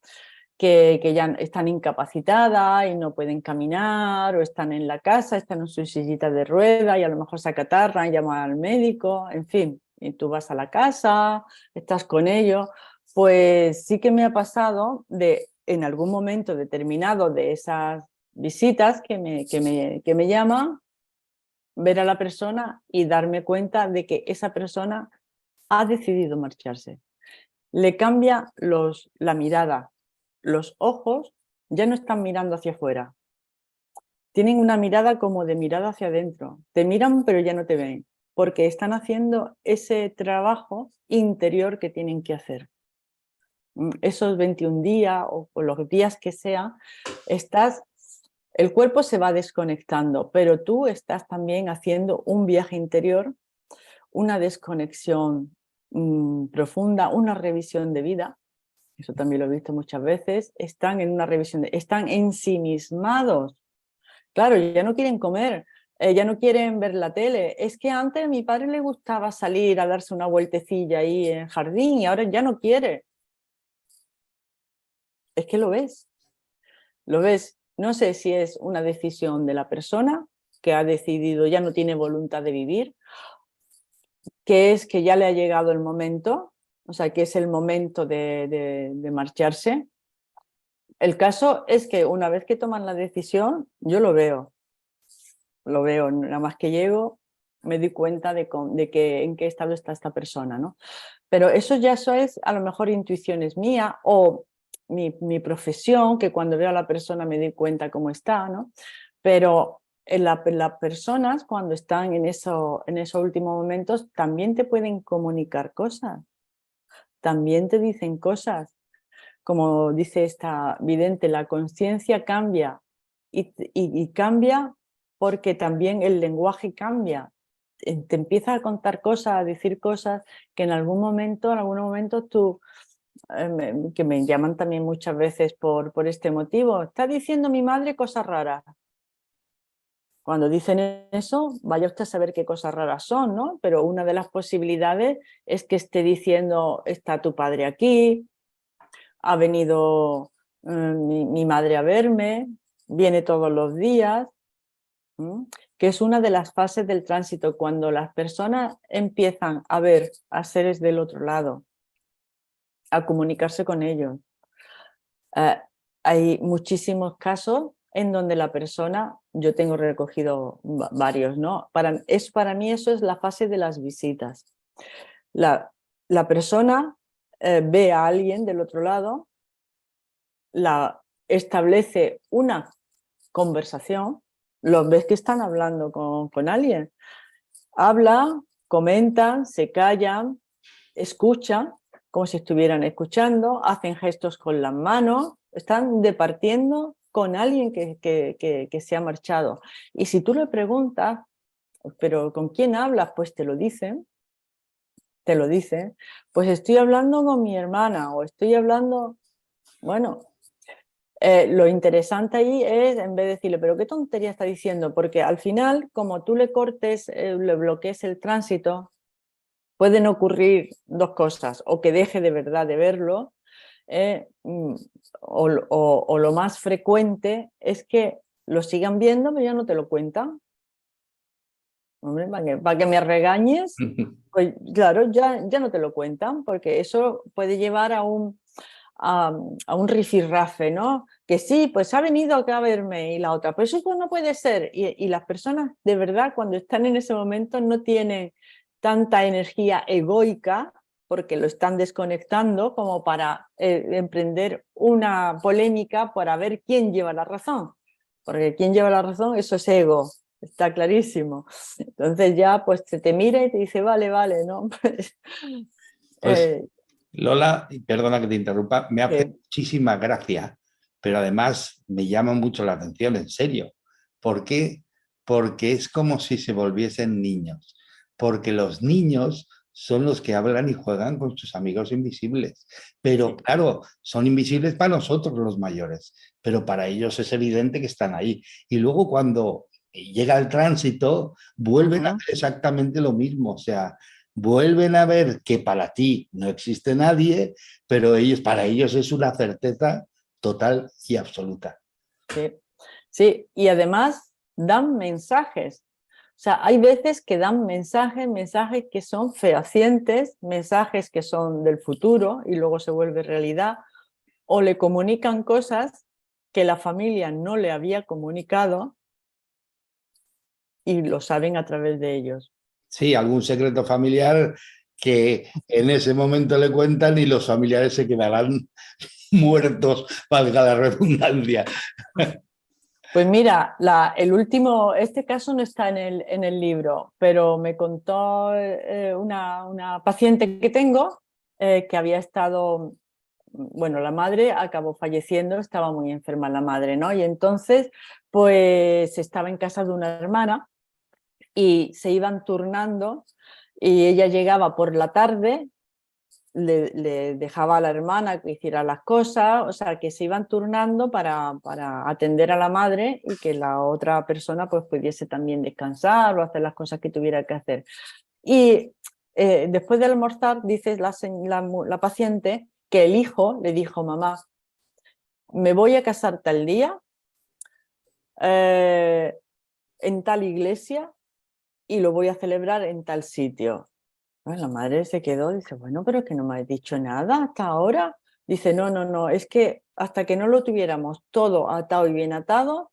Que ya están incapacitadas y no pueden caminar, o están en la casa, están en su sillita de ruedas y a lo mejor se acatarran, llaman al médico, en fin, y tú vas a la casa, estás con ellos. Pues sí que me ha pasado de en algún momento determinado de esas visitas que me llaman, ver a la persona y darme cuenta de que esa persona ha decidido marcharse. Le cambia la mirada, los ojos ya no están mirando hacia afuera, tienen una mirada como de mirada hacia adentro, te miran pero ya no te ven, porque están haciendo ese trabajo interior que tienen que hacer. Esos 21 días o los días que sea, el cuerpo se va desconectando, pero tú estás también haciendo un viaje interior, una desconexión profunda, una revisión de vida. Eso también lo he visto muchas veces. Están en una revisión, están ensimismados. Claro, ya no quieren comer, ya no quieren ver la tele. Es que antes a mi padre le gustaba salir a darse una vueltecilla ahí en el jardín y ahora ya no quiere. Es que lo ves. Lo ves, no sé si es una decisión de la persona que ha decidido, ya no tiene voluntad de vivir, que es que ya le ha llegado el momento, o sea, que es el momento de marcharse. El caso es que una vez que toman la decisión, yo lo veo, nada más que llego, me doy cuenta de que en qué estado está esta persona, ¿no? Pero eso es a lo mejor intuiciones mías o mi profesión, que cuando veo a la persona me doy cuenta cómo está, ¿no? Pero las personas cuando están en esos últimos momentos también te pueden comunicar cosas, también te dicen cosas. Como dice esta vidente, la conciencia cambia y cambia porque también el lenguaje cambia. Te empieza a contar cosas, a decir cosas que en algunos momentos tú, que me llaman también muchas veces por este motivo, está diciendo mi madre cosas raras. Cuando dicen eso, vaya usted a saber qué cosas raras son, ¿no? Pero una de las posibilidades es que esté diciendo, está tu padre aquí, ha venido mi madre a verme, viene todos los días, que es una de las fases del tránsito, cuando las personas empiezan a ver a seres del otro lado, a comunicarse con ellos. Hay muchísimos casos en donde la persona, yo tengo recogido varios, ¿no? Para mí eso es la fase de las visitas. La persona ve a alguien del otro lado, establece una conversación, los ves que están hablando con alguien. Hablan, comentan, se callan, escuchan, como si estuvieran escuchando, hacen gestos con las manos, están departiendo con alguien que se ha marchado. Y si tú le preguntas, ¿pero con quién hablas? Pues te lo dicen, pues estoy hablando con mi hermana o estoy hablando, bueno. Lo interesante ahí es, en vez de decirle, pero qué tontería está diciendo, porque al final, como tú le cortes, le bloquees el tránsito, pueden ocurrir dos cosas, o que deje de verdad de verlo, o lo más frecuente es que lo sigan viendo, pero ya no te lo cuentan. Hombre, para que me regañes, pues claro, ya no te lo cuentan, porque eso puede llevar a un rifirrafe, ¿no? Que sí, pues ha venido acá a verme y la otra, pero eso no puede ser. Y las personas, de verdad, cuando están en ese momento no tienen tanta energía egoica, porque lo están desconectando, como para emprender una polémica para ver quién lleva la razón. Porque quién lleva la razón, eso es ego, está clarísimo. Entonces ya pues te mira y te dice, vale, vale, ¿no? Pues Lola, y perdona que te interrumpa, me hace Sí, muchísima gracia pero además me llama mucho la atención, en serio. ¿Por qué? Porque es como si se volviesen niños, porque los niños son los que hablan y juegan con sus amigos invisibles. Pero Sí. claro, son invisibles para nosotros los mayores, pero para ellos es evidente que están ahí. Y luego cuando llega el tránsito, vuelven a Ujú. hacer exactamente lo mismo. O sea, vuelven a ver que para ti no existe nadie, pero para ellos es una certeza total y absoluta. Sí. Sí, y además dan mensajes. O sea, hay veces que dan mensajes, mensajes que son fehacientes, mensajes que son del futuro y luego se vuelve realidad, o le comunican cosas que la familia no le había comunicado y lo saben a través de ellos. Sí, algún secreto familiar que en ese momento le cuentan y los familiares se quedarán muertos, valga la redundancia. Pues mira, el último, este caso no está en el libro, pero me contó una paciente que tengo que había estado, bueno, la madre acabó falleciendo, estaba muy enferma la madre, ¿no? Y entonces, pues estaba en casa de una hermana y se iban turnando y ella llegaba por la tarde, le dejaba a la hermana que hiciera las cosas, o sea, que se iban turnando para atender a la madre y que la otra persona pues pudiese también descansar o hacer las cosas que tuviera que hacer. Y después de almorzar, dice la paciente que el hijo le dijo: mamá, me voy a casar tal día, eh, en tal iglesia, y lo voy a celebrar en tal sitio. Pues la madre se quedó, dice: bueno, pero es que no me has dicho nada hasta ahora. Dice: no, no, no, es que hasta que no lo tuviéramos todo atado y bien atado,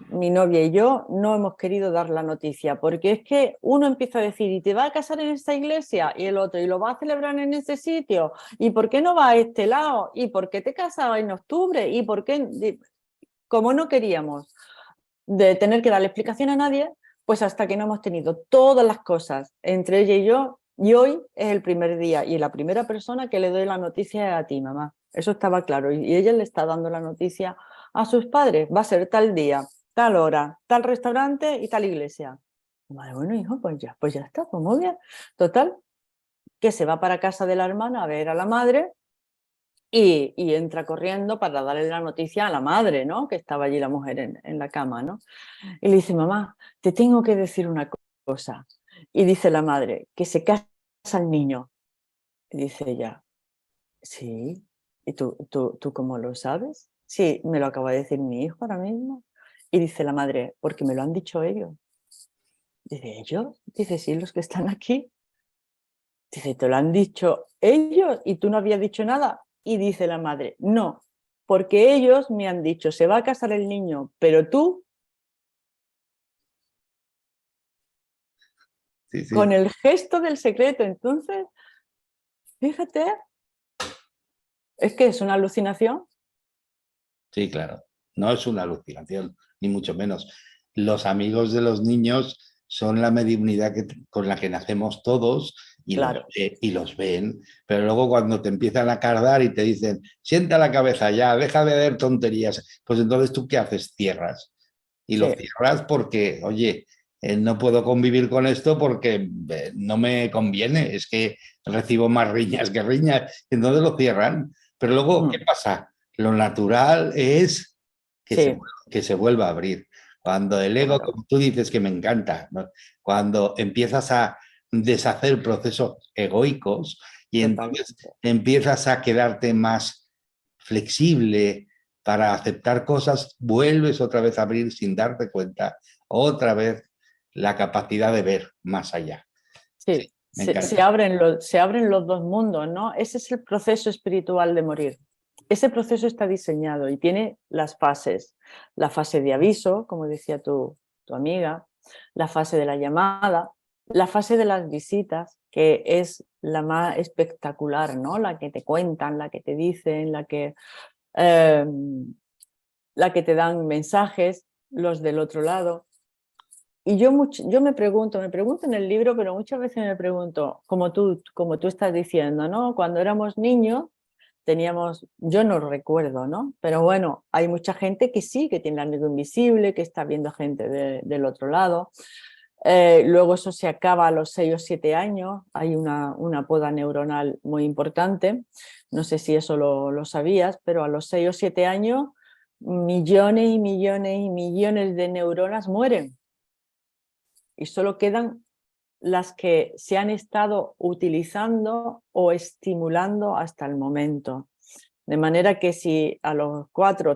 mi novia y yo no hemos querido dar la noticia, porque es que uno empieza a decir: ¿y te va a casar en esta iglesia? Y el otro: ¿y lo va a celebrar en este sitio? ¿Y por qué no va a este lado? ¿Y por qué te casabas en octubre? ¿Y por qué? Como no queríamos de tener que darle explicación a nadie, pues hasta que no hemos tenido todas las cosas entre ella y yo, y hoy es el primer día y la primera persona que le doy la noticia es a ti, mamá. Eso estaba claro, y ella le está dando la noticia a sus padres: va a ser tal día, tal hora, tal restaurante y tal iglesia. Madre, bueno, hijo, pues ya está, pues muy bien. Total, que se va para casa de la hermana a ver a la madre y entra corriendo para darle la noticia a la madre, ¿no? Que estaba allí la mujer en la cama, ¿no? Y le dice: mamá, te tengo que decir una cosa. Y dice la madre: que se casa el niño. Y dice ella: sí. ¿Y tú cómo lo sabes? Sí, me lo acaba de decir mi hijo ahora mismo. Y dice la madre: porque me lo han dicho ellos. Dice: ¿ellos? Dice: sí, los que están aquí. Dice: ¿te lo han dicho ellos y tú no habías dicho nada? Y dice la madre: no, porque ellos me han dicho: se va a casar el niño, pero tú, Sí, con sí, el gesto del secreto. Entonces, fíjate, es que es una alucinación. sí, claro. No es una alucinación, ni mucho menos. Los amigos de los niños son la mediunidad con la que nacemos todos Claro. y los ven, pero luego cuando te empiezan a cargar y te dicen: sienta la cabeza ya, deja de ver tonterías, pues entonces tú ¿qué haces? Cierras. Y lo Sí. cierras porque, oye, no puedo convivir con esto porque no me conviene, es que recibo más riñas que riñas, entonces lo cierran. Pero luego, ¿qué Mm. pasa? Lo natural es Sí, que se vuelva a abrir. Cuando el ego, claro. como tú dices, que me encanta, ¿no? Cuando empiezas a deshacer procesos egoicos y entonces Totalmente. empiezas a quedarte más flexible para aceptar cosas, vuelves otra vez a abrir sin darte cuenta, otra vez la capacidad de ver más allá. Sí, Sí, me encanta. se abren los dos mundos, ¿no? Ese es el proceso espiritual de morir. Ese proceso está diseñado y tiene las fases. La fase de aviso, como decía tu amiga, la fase de la llamada, la fase de las visitas, que es la más espectacular, ¿no? La que te cuentan, la que te dicen, eh, la que te dan mensajes, los del otro lado. Y yo me pregunto en el libro, pero muchas veces me pregunto, como tú estás diciendo, ¿no? Cuando éramos niños, teníamos, yo no recuerdo, ¿no? Pero bueno, hay mucha gente que sí, que tiene el amigo invisible, que está viendo gente del otro lado. Luego eso se acaba a los 6 o 7 años, hay una poda neuronal muy importante, no sé si eso lo sabías, pero a los 6 o 7 años millones y millones y millones de neuronas mueren y solo quedan las que se han estado utilizando o estimulando hasta el momento. De manera que si a los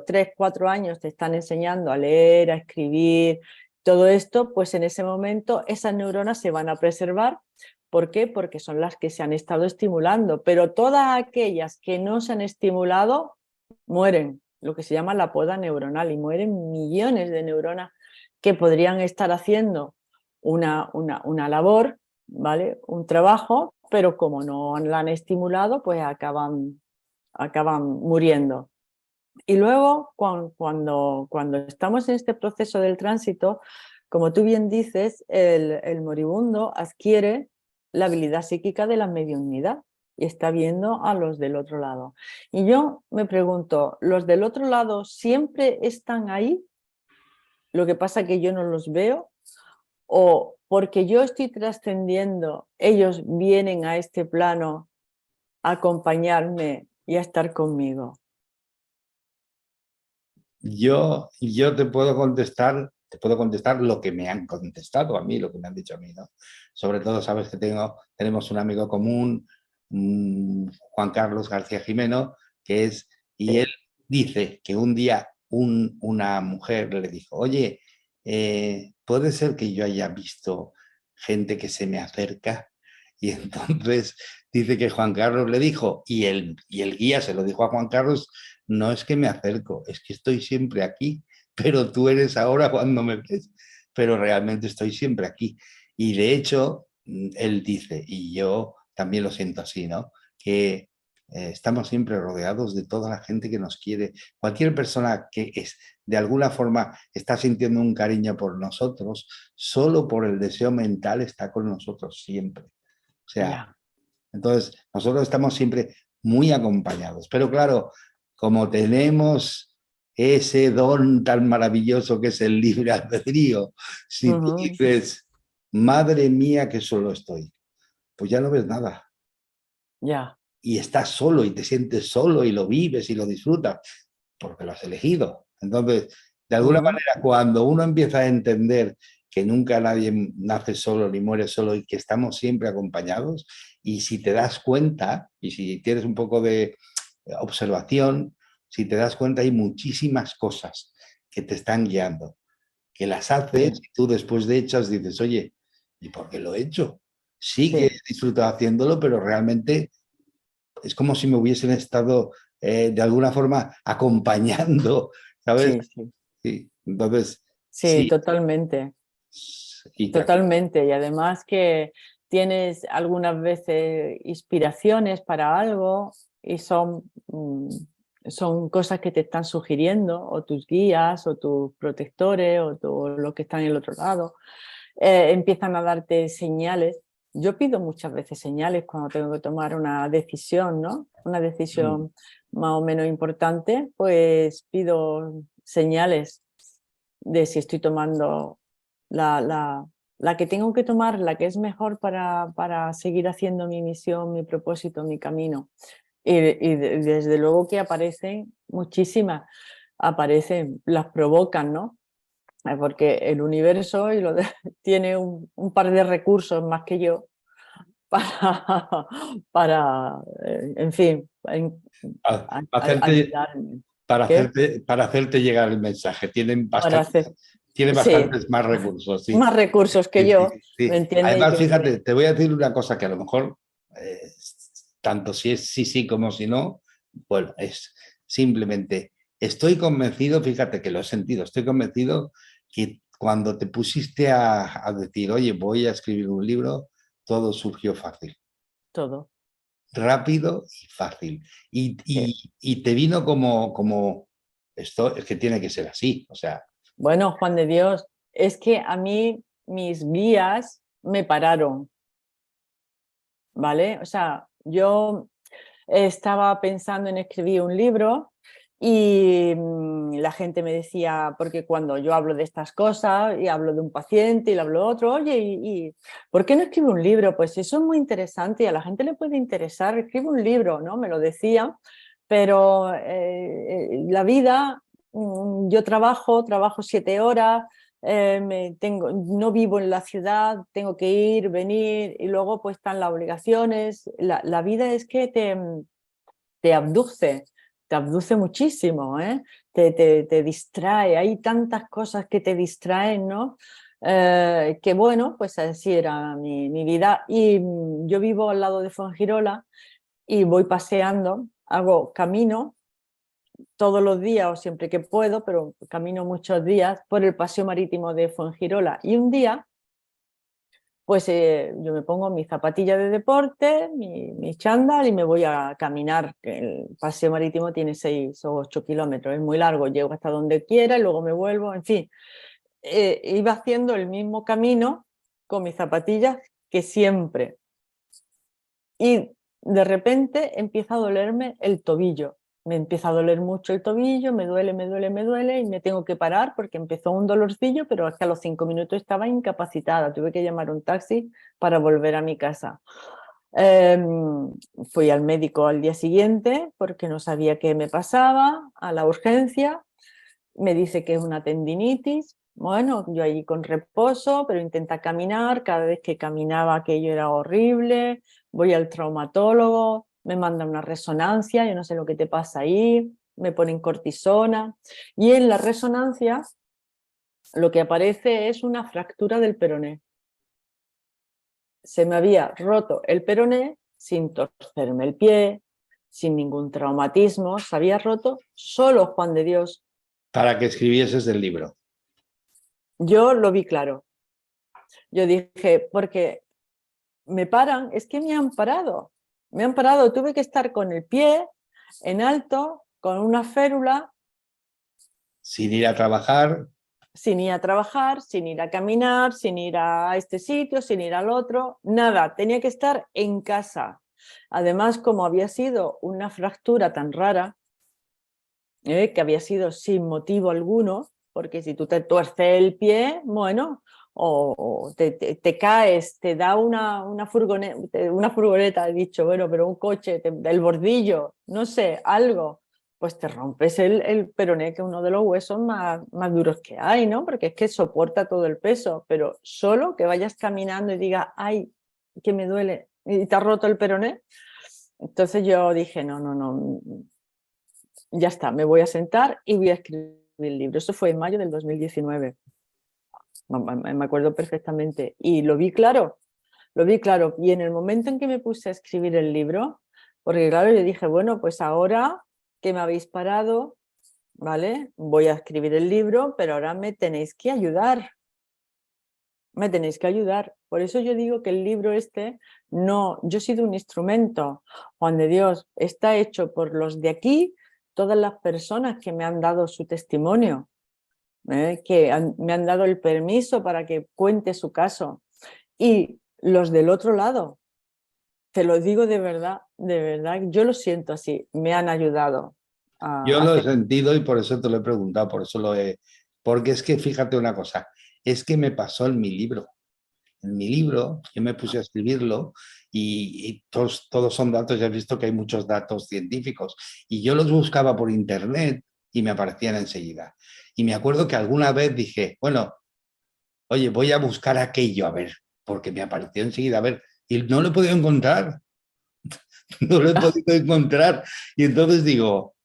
3, 4 años te están enseñando a leer, a escribir, todo esto, pues en ese momento esas neuronas se van a preservar. ¿Por qué? Porque son las que se han estado estimulando, pero todas aquellas que no se han estimulado mueren, lo que se llama la poda neuronal, y mueren millones de neuronas que podrían estar haciendo una labor, ¿vale? Un trabajo, pero como no la han estimulado, pues acaban muriendo. Y luego, cuando estamos en este proceso del tránsito, como tú bien dices, el moribundo adquiere la habilidad psíquica de la mediunidad y está viendo a los del otro lado. Y yo me pregunto, ¿los del otro lado siempre están ahí? Lo que pasa es que yo no los veo, o porque yo estoy trascendiendo, ellos vienen a este plano a acompañarme y a estar conmigo. Yo te puedo contestar lo que me han contestado a mí, lo que me han dicho a mí, ¿no? Sobre todo, sabes que tenemos un amigo común, Juan Carlos García Jimeno, y él dice que un día una mujer le dijo, oye, ¿puede ser que yo haya visto gente que se me acerca? Y entonces dice que Juan Carlos le dijo, y el guía se lo dijo a Juan Carlos, no es que me acerco, es que estoy siempre aquí, pero tú eres ahora cuando me ves, pero realmente estoy siempre aquí. Y de hecho, él dice, y yo también lo siento así, ¿no? Que estamos siempre rodeados de toda la gente que nos quiere. Cualquier persona que de alguna forma está sintiendo un cariño por nosotros, solo por el deseo mental está con nosotros siempre. O sea, entonces nosotros estamos siempre muy acompañados. Pero claro, como tenemos ese don tan maravilloso que es el libre albedrío, si tú dices, madre mía que solo estoy, pues ya no ves nada. Ya. Y estás solo y te sientes solo y lo vives y lo disfrutas porque lo has elegido. Entonces, de alguna manera, cuando uno empieza a entender que nunca nadie nace solo ni muere solo y que estamos siempre acompañados, y si te das cuenta, y si tienes un poco de observación, si te das cuenta hay muchísimas cosas que te están guiando, que las haces y tú después de hechas dices, oye, ¿y por qué lo he hecho? Sí que he disfrutado haciéndolo, pero realmente es como si me hubiesen estado de alguna forma acompañando, ¿sabes? Sí. Entonces, Sí, sí. totalmente. Totalmente. Y además que tienes algunas veces inspiraciones para algo y son cosas que te están sugiriendo, o tus guías, o tus protectores, o lo que está en el otro lado. Empiezan a darte señales. Yo pido muchas veces señales cuando tengo que tomar una decisión, ¿no? Una decisión más o menos importante, pues pido señales de si estoy tomando la que tengo que tomar, la que es mejor para seguir haciendo mi misión, mi propósito, mi camino. Y desde luego que aparecen muchísimas, aparecen, las provocan, ¿no? Porque el universo tiene un par de recursos más que yo en fin, hacerte, ayudarme. para hacerte llegar el mensaje. Tienen Sí, bastantes más recursos, sí. más recursos que Sí, yo, sí, sí. ¿me entiendes? Y Además, que me fíjate, vienen. te voy a decir una cosa que a lo mejor, tanto si es sí, sí como si no, bueno, es simplemente, estoy convencido, fíjate que lo he sentido, estoy convencido que cuando te pusiste a decir, oye, voy a escribir un libro, todo surgió fácil. Todo. Rápido y fácil. Y te vino como, esto es que tiene que ser así, o sea. Bueno, Juan de Dios, es que a mí mis guías me pararon, ¿vale? O sea, yo estaba pensando en escribir un libro y la gente me decía, porque cuando yo hablo de estas cosas y hablo de un paciente y le hablo de otro, oye, ¿por qué no escribe un libro? Pues eso es muy interesante y a la gente le puede interesar, escribe un libro, ¿no? Me lo decía, pero la vida, yo trabajo 7 horas, no vivo en la ciudad, tengo que ir, venir y luego pues están las obligaciones. La vida es que te abduce muchísimo, ¿eh? Te distrae, hay tantas cosas que te distraen, ¿no? Que bueno, pues así era mi vida. Y yo vivo al lado de Fuengirola y voy paseando, hago camino todos los días o siempre que puedo, pero camino muchos días por el paseo marítimo de Fuengirola. Y un día, pues yo me pongo mis zapatillas de deporte, mi chándal y me voy a caminar. El paseo marítimo tiene 6 o 8 kilómetros, es muy largo, llego hasta donde quiera y luego me vuelvo, en fin. Iba haciendo el mismo camino con mis zapatillas que siempre. Y de repente empieza a dolerme el tobillo. Me empieza a doler mucho el tobillo, me duele y me tengo que parar porque empezó un dolorcillo, pero hasta los 5 minutos estaba incapacitada. Tuve que llamar un taxi para volver a mi casa. Fui al médico al día siguiente porque no sabía qué me pasaba, a la urgencia. Me dice que es una tendinitis. Bueno, yo allí con reposo, pero intenta caminar. Cada vez que caminaba aquello era horrible. Voy al traumatólogo, me manda una resonancia, yo no sé lo que te pasa ahí, me ponen cortisona. Y en la resonancia lo que aparece es una fractura del peroné. Se me había roto el peroné sin torcerme el pie, sin ningún traumatismo, se había roto solo Juan de Dios. Para que escribieses el libro. Yo lo vi claro. Yo dije, porque me paran, es que me han parado, tuve que estar con el pie en alto, con una férula. Sin ir a trabajar. Sin ir a trabajar, sin ir a caminar, sin ir a este sitio, sin ir al otro, nada, tenía que estar en casa. Además, como había sido una fractura tan rara, que había sido sin motivo alguno, porque si tú te tuerces el pie, bueno, o te caes, te da una furgoneta, he dicho, bueno, pero un coche, el bordillo, no sé, algo, pues te rompes el peroné, que es uno de los huesos más duros que hay, ¿no? Porque es que soporta todo el peso, pero solo que vayas caminando y digas, ay, que me duele, y te has roto el peroné. Entonces yo dije, no, ya está, me voy a sentar y voy a escribir el libro. Eso fue en mayo del 2019. Me acuerdo perfectamente. Y lo vi claro. Y en el momento en que me puse a escribir el libro, porque claro, yo dije, bueno, pues ahora que me habéis parado, ¿vale? Voy a escribir el libro, pero ahora me tenéis que ayudar. Me tenéis que ayudar. Por eso yo digo que el libro no, yo he sido un instrumento, Juan de Dios, está hecho por los de aquí, todas las personas que me han dado su testimonio, me han dado el permiso para que cuente su caso. Y los del otro lado, te lo digo de verdad, yo lo siento así, me han ayudado Yo a lo he hacer. sentido y por eso te lo he preguntado, por eso lo he... Porque es que fíjate una cosa, es que me pasó en mi libro. En mi libro yo me puse a escribirlo y todos son datos, ya has visto que hay muchos datos científicos, y yo los buscaba por internet y me aparecían enseguida. Y me acuerdo que alguna vez dije, bueno, oye, voy a buscar aquello, a ver, porque me apareció enseguida, a ver, y no lo he podido encontrar, no lo he podido encontrar. Y entonces digo,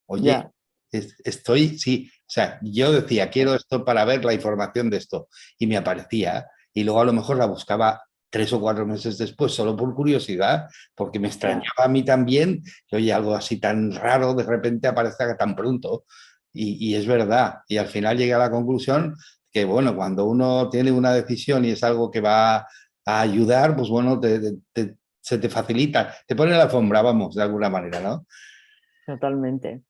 oye, Ya, estoy, sí, o sea, yo decía, quiero esto para ver la información de esto, y me aparecía, y luego a lo mejor la buscaba 3 o 4 meses después, solo por curiosidad, porque me ya. extrañaba a mí también, que oye, algo así tan raro de repente aparezca tan pronto, y es verdad, y al final llegué a la conclusión que, bueno, cuando uno tiene una decisión y es algo que va a ayudar, pues bueno, se te facilita, te pone la alfombra, vamos, de alguna manera, ¿no? Totalmente,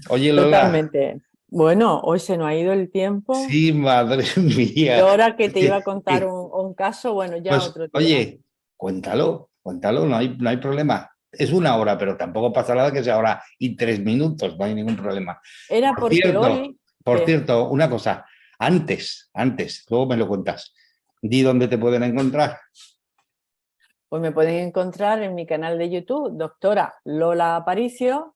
Oye, Lola, totalmente. Bueno, hoy se nos ha ido el tiempo. sí, madre Y mía. ahora que Es te iba a que, contar un caso, bueno, ya pues, otro día. oye, cuéntalo, no hay problema. es 1 hora, pero tampoco pasa nada que sea hora y 3 minutos, no hay ningún problema. Era Por porque cierto, hoy, por cierto, una cosa, antes, luego me lo cuentas. Di dónde te pueden encontrar. pues me pueden encontrar en mi canal de YouTube, doctora Lola Aparicio,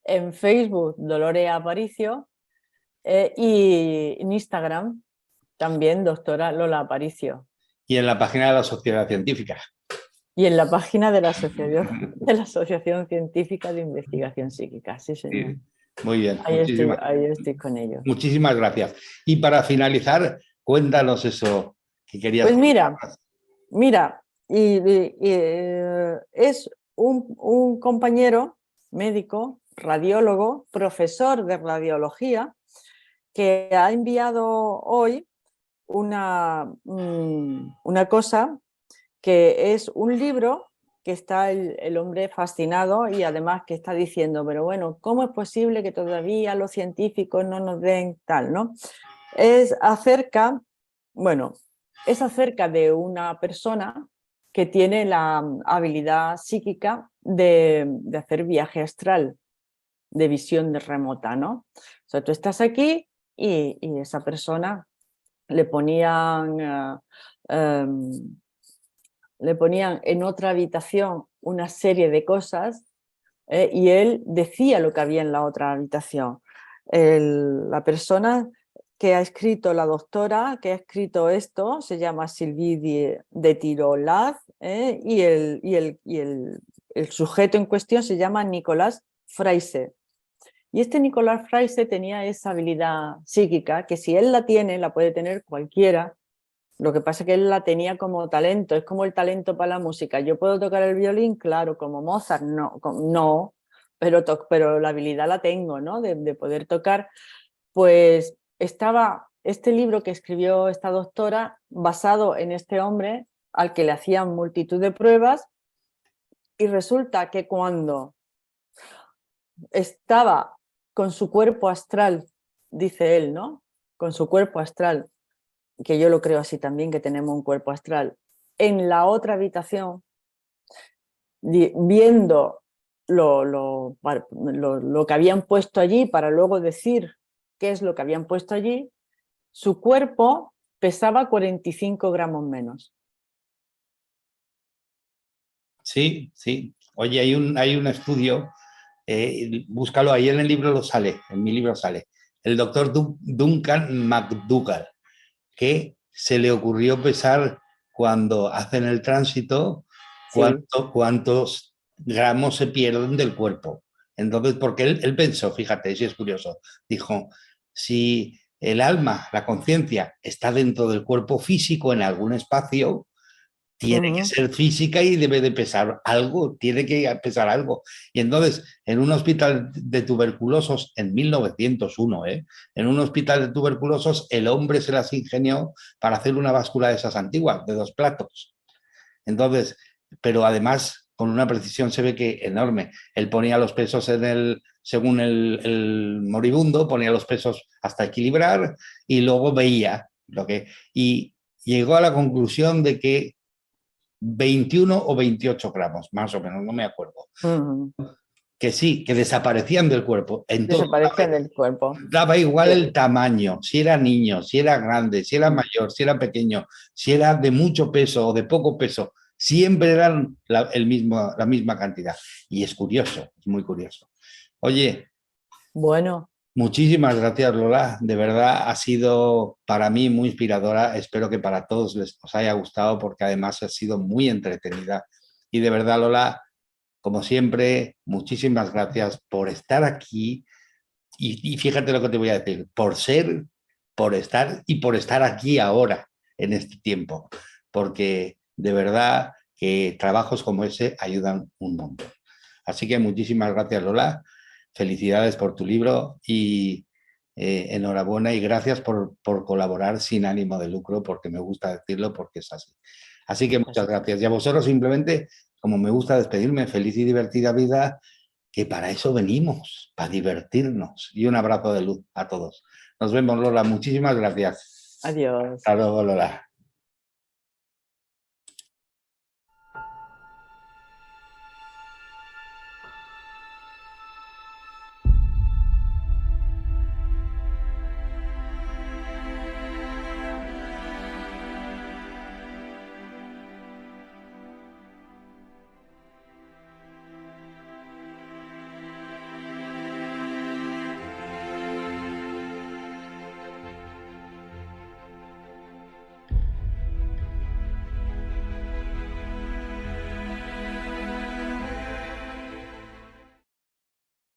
en Facebook, Dolores Aparicio, y en Instagram también, doctora Lola Aparicio. Y en la página de la Sociedad Científica. Y en la página de la Asociación Científica de Investigación Psíquica, sí señor. Sí. Muy bien, Ahí estoy con ellos. muchísimas gracias. Y para finalizar, cuéntanos eso que querías Pues contar. mira, es un compañero médico, radiólogo, profesor de radiología, que ha enviado hoy una cosa que es un libro que está el hombre fascinado y además que está diciendo, pero bueno, ¿cómo es posible que todavía los científicos no nos den tal, ¿no? Es acerca, bueno, es acerca de una persona que tiene la habilidad psíquica de hacer viaje astral, de visión de remota, ¿no? O sea, tú estás aquí y esa persona le ponían, le ponían en otra habitación una serie de cosas y él decía lo que había en la otra habitación. La persona que ha escrito, la doctora que ha escrito esto, se llama Sylvie de Tirolaz, el sujeto en cuestión se llama Nicolás Fraisse. Y este Nicolás Fraisse tenía esa habilidad psíquica que si él la tiene, la puede tener cualquiera. Lo que pasa es que él la tenía como talento, es como el talento para la música. Yo puedo tocar el violín, claro, como Mozart, no, no, pero la habilidad la tengo, ¿no? De poder tocar. Pues estaba este libro que escribió esta doctora basado en este hombre al que le hacían multitud de pruebas y resulta que cuando estaba con su cuerpo astral, dice él, ¿no? Con su cuerpo astral, que yo lo creo así también, que tenemos un cuerpo astral, en la otra habitación, viendo lo que habían puesto allí para luego decir qué es lo que habían puesto allí, su cuerpo pesaba 45 gramos menos. Sí, sí. Oye, hay un estudio, búscalo ahí en el libro, lo sale, en mi libro sale. El doctor Duncan McDougall, que se le ocurrió pesar cuando hacen el tránsito Sí. cuántos gramos se pierden del cuerpo. Entonces, porque él pensó, fíjate, si es curioso, dijo, si el alma, la conciencia, está dentro del cuerpo físico en algún espacio, tiene que ser física y debe de pesar algo, tiene que pesar algo. Y entonces, en un hospital de tuberculosos, en 1901, en un hospital de tuberculosos, el hombre se las ingenió para hacer una báscula de esas antiguas, de 2 platos. Entonces, pero además, con una precisión se ve que enorme. Él ponía los pesos según el moribundo, ponía los pesos hasta equilibrar y luego veía y llegó a la conclusión de que 21 o 28 gramos, más o menos, no me acuerdo. Que sí, que desaparecían del cuerpo. Entonces, Desaparecen del cuerpo. daba igual Sí. el tamaño, si era niño, si era grande, si era mayor, si era pequeño, si era de mucho peso o de poco peso, siempre eran la misma cantidad. Y es curioso, es muy curioso. Oye, Bueno, muchísimas gracias, Lola. De verdad ha sido para mí muy inspiradora. Espero que para todos os haya gustado porque además ha sido muy entretenida. Y de verdad, Lola, como siempre, muchísimas gracias por estar aquí. Y fíjate lo que te voy a decir, por estar y por estar aquí ahora, en este tiempo. Porque de verdad que trabajos como ese ayudan un montón. Así que muchísimas gracias, Lola. Felicidades por tu libro y enhorabuena y gracias por colaborar sin ánimo de lucro, porque me gusta decirlo, porque es así. Así que muchas gracias. Y a vosotros simplemente, como me gusta despedirme, feliz y divertida vida, que para eso venimos, para divertirnos. Y un abrazo de luz a todos. Nos vemos, Lola. Muchísimas gracias. adiós. Hasta luego, Lola.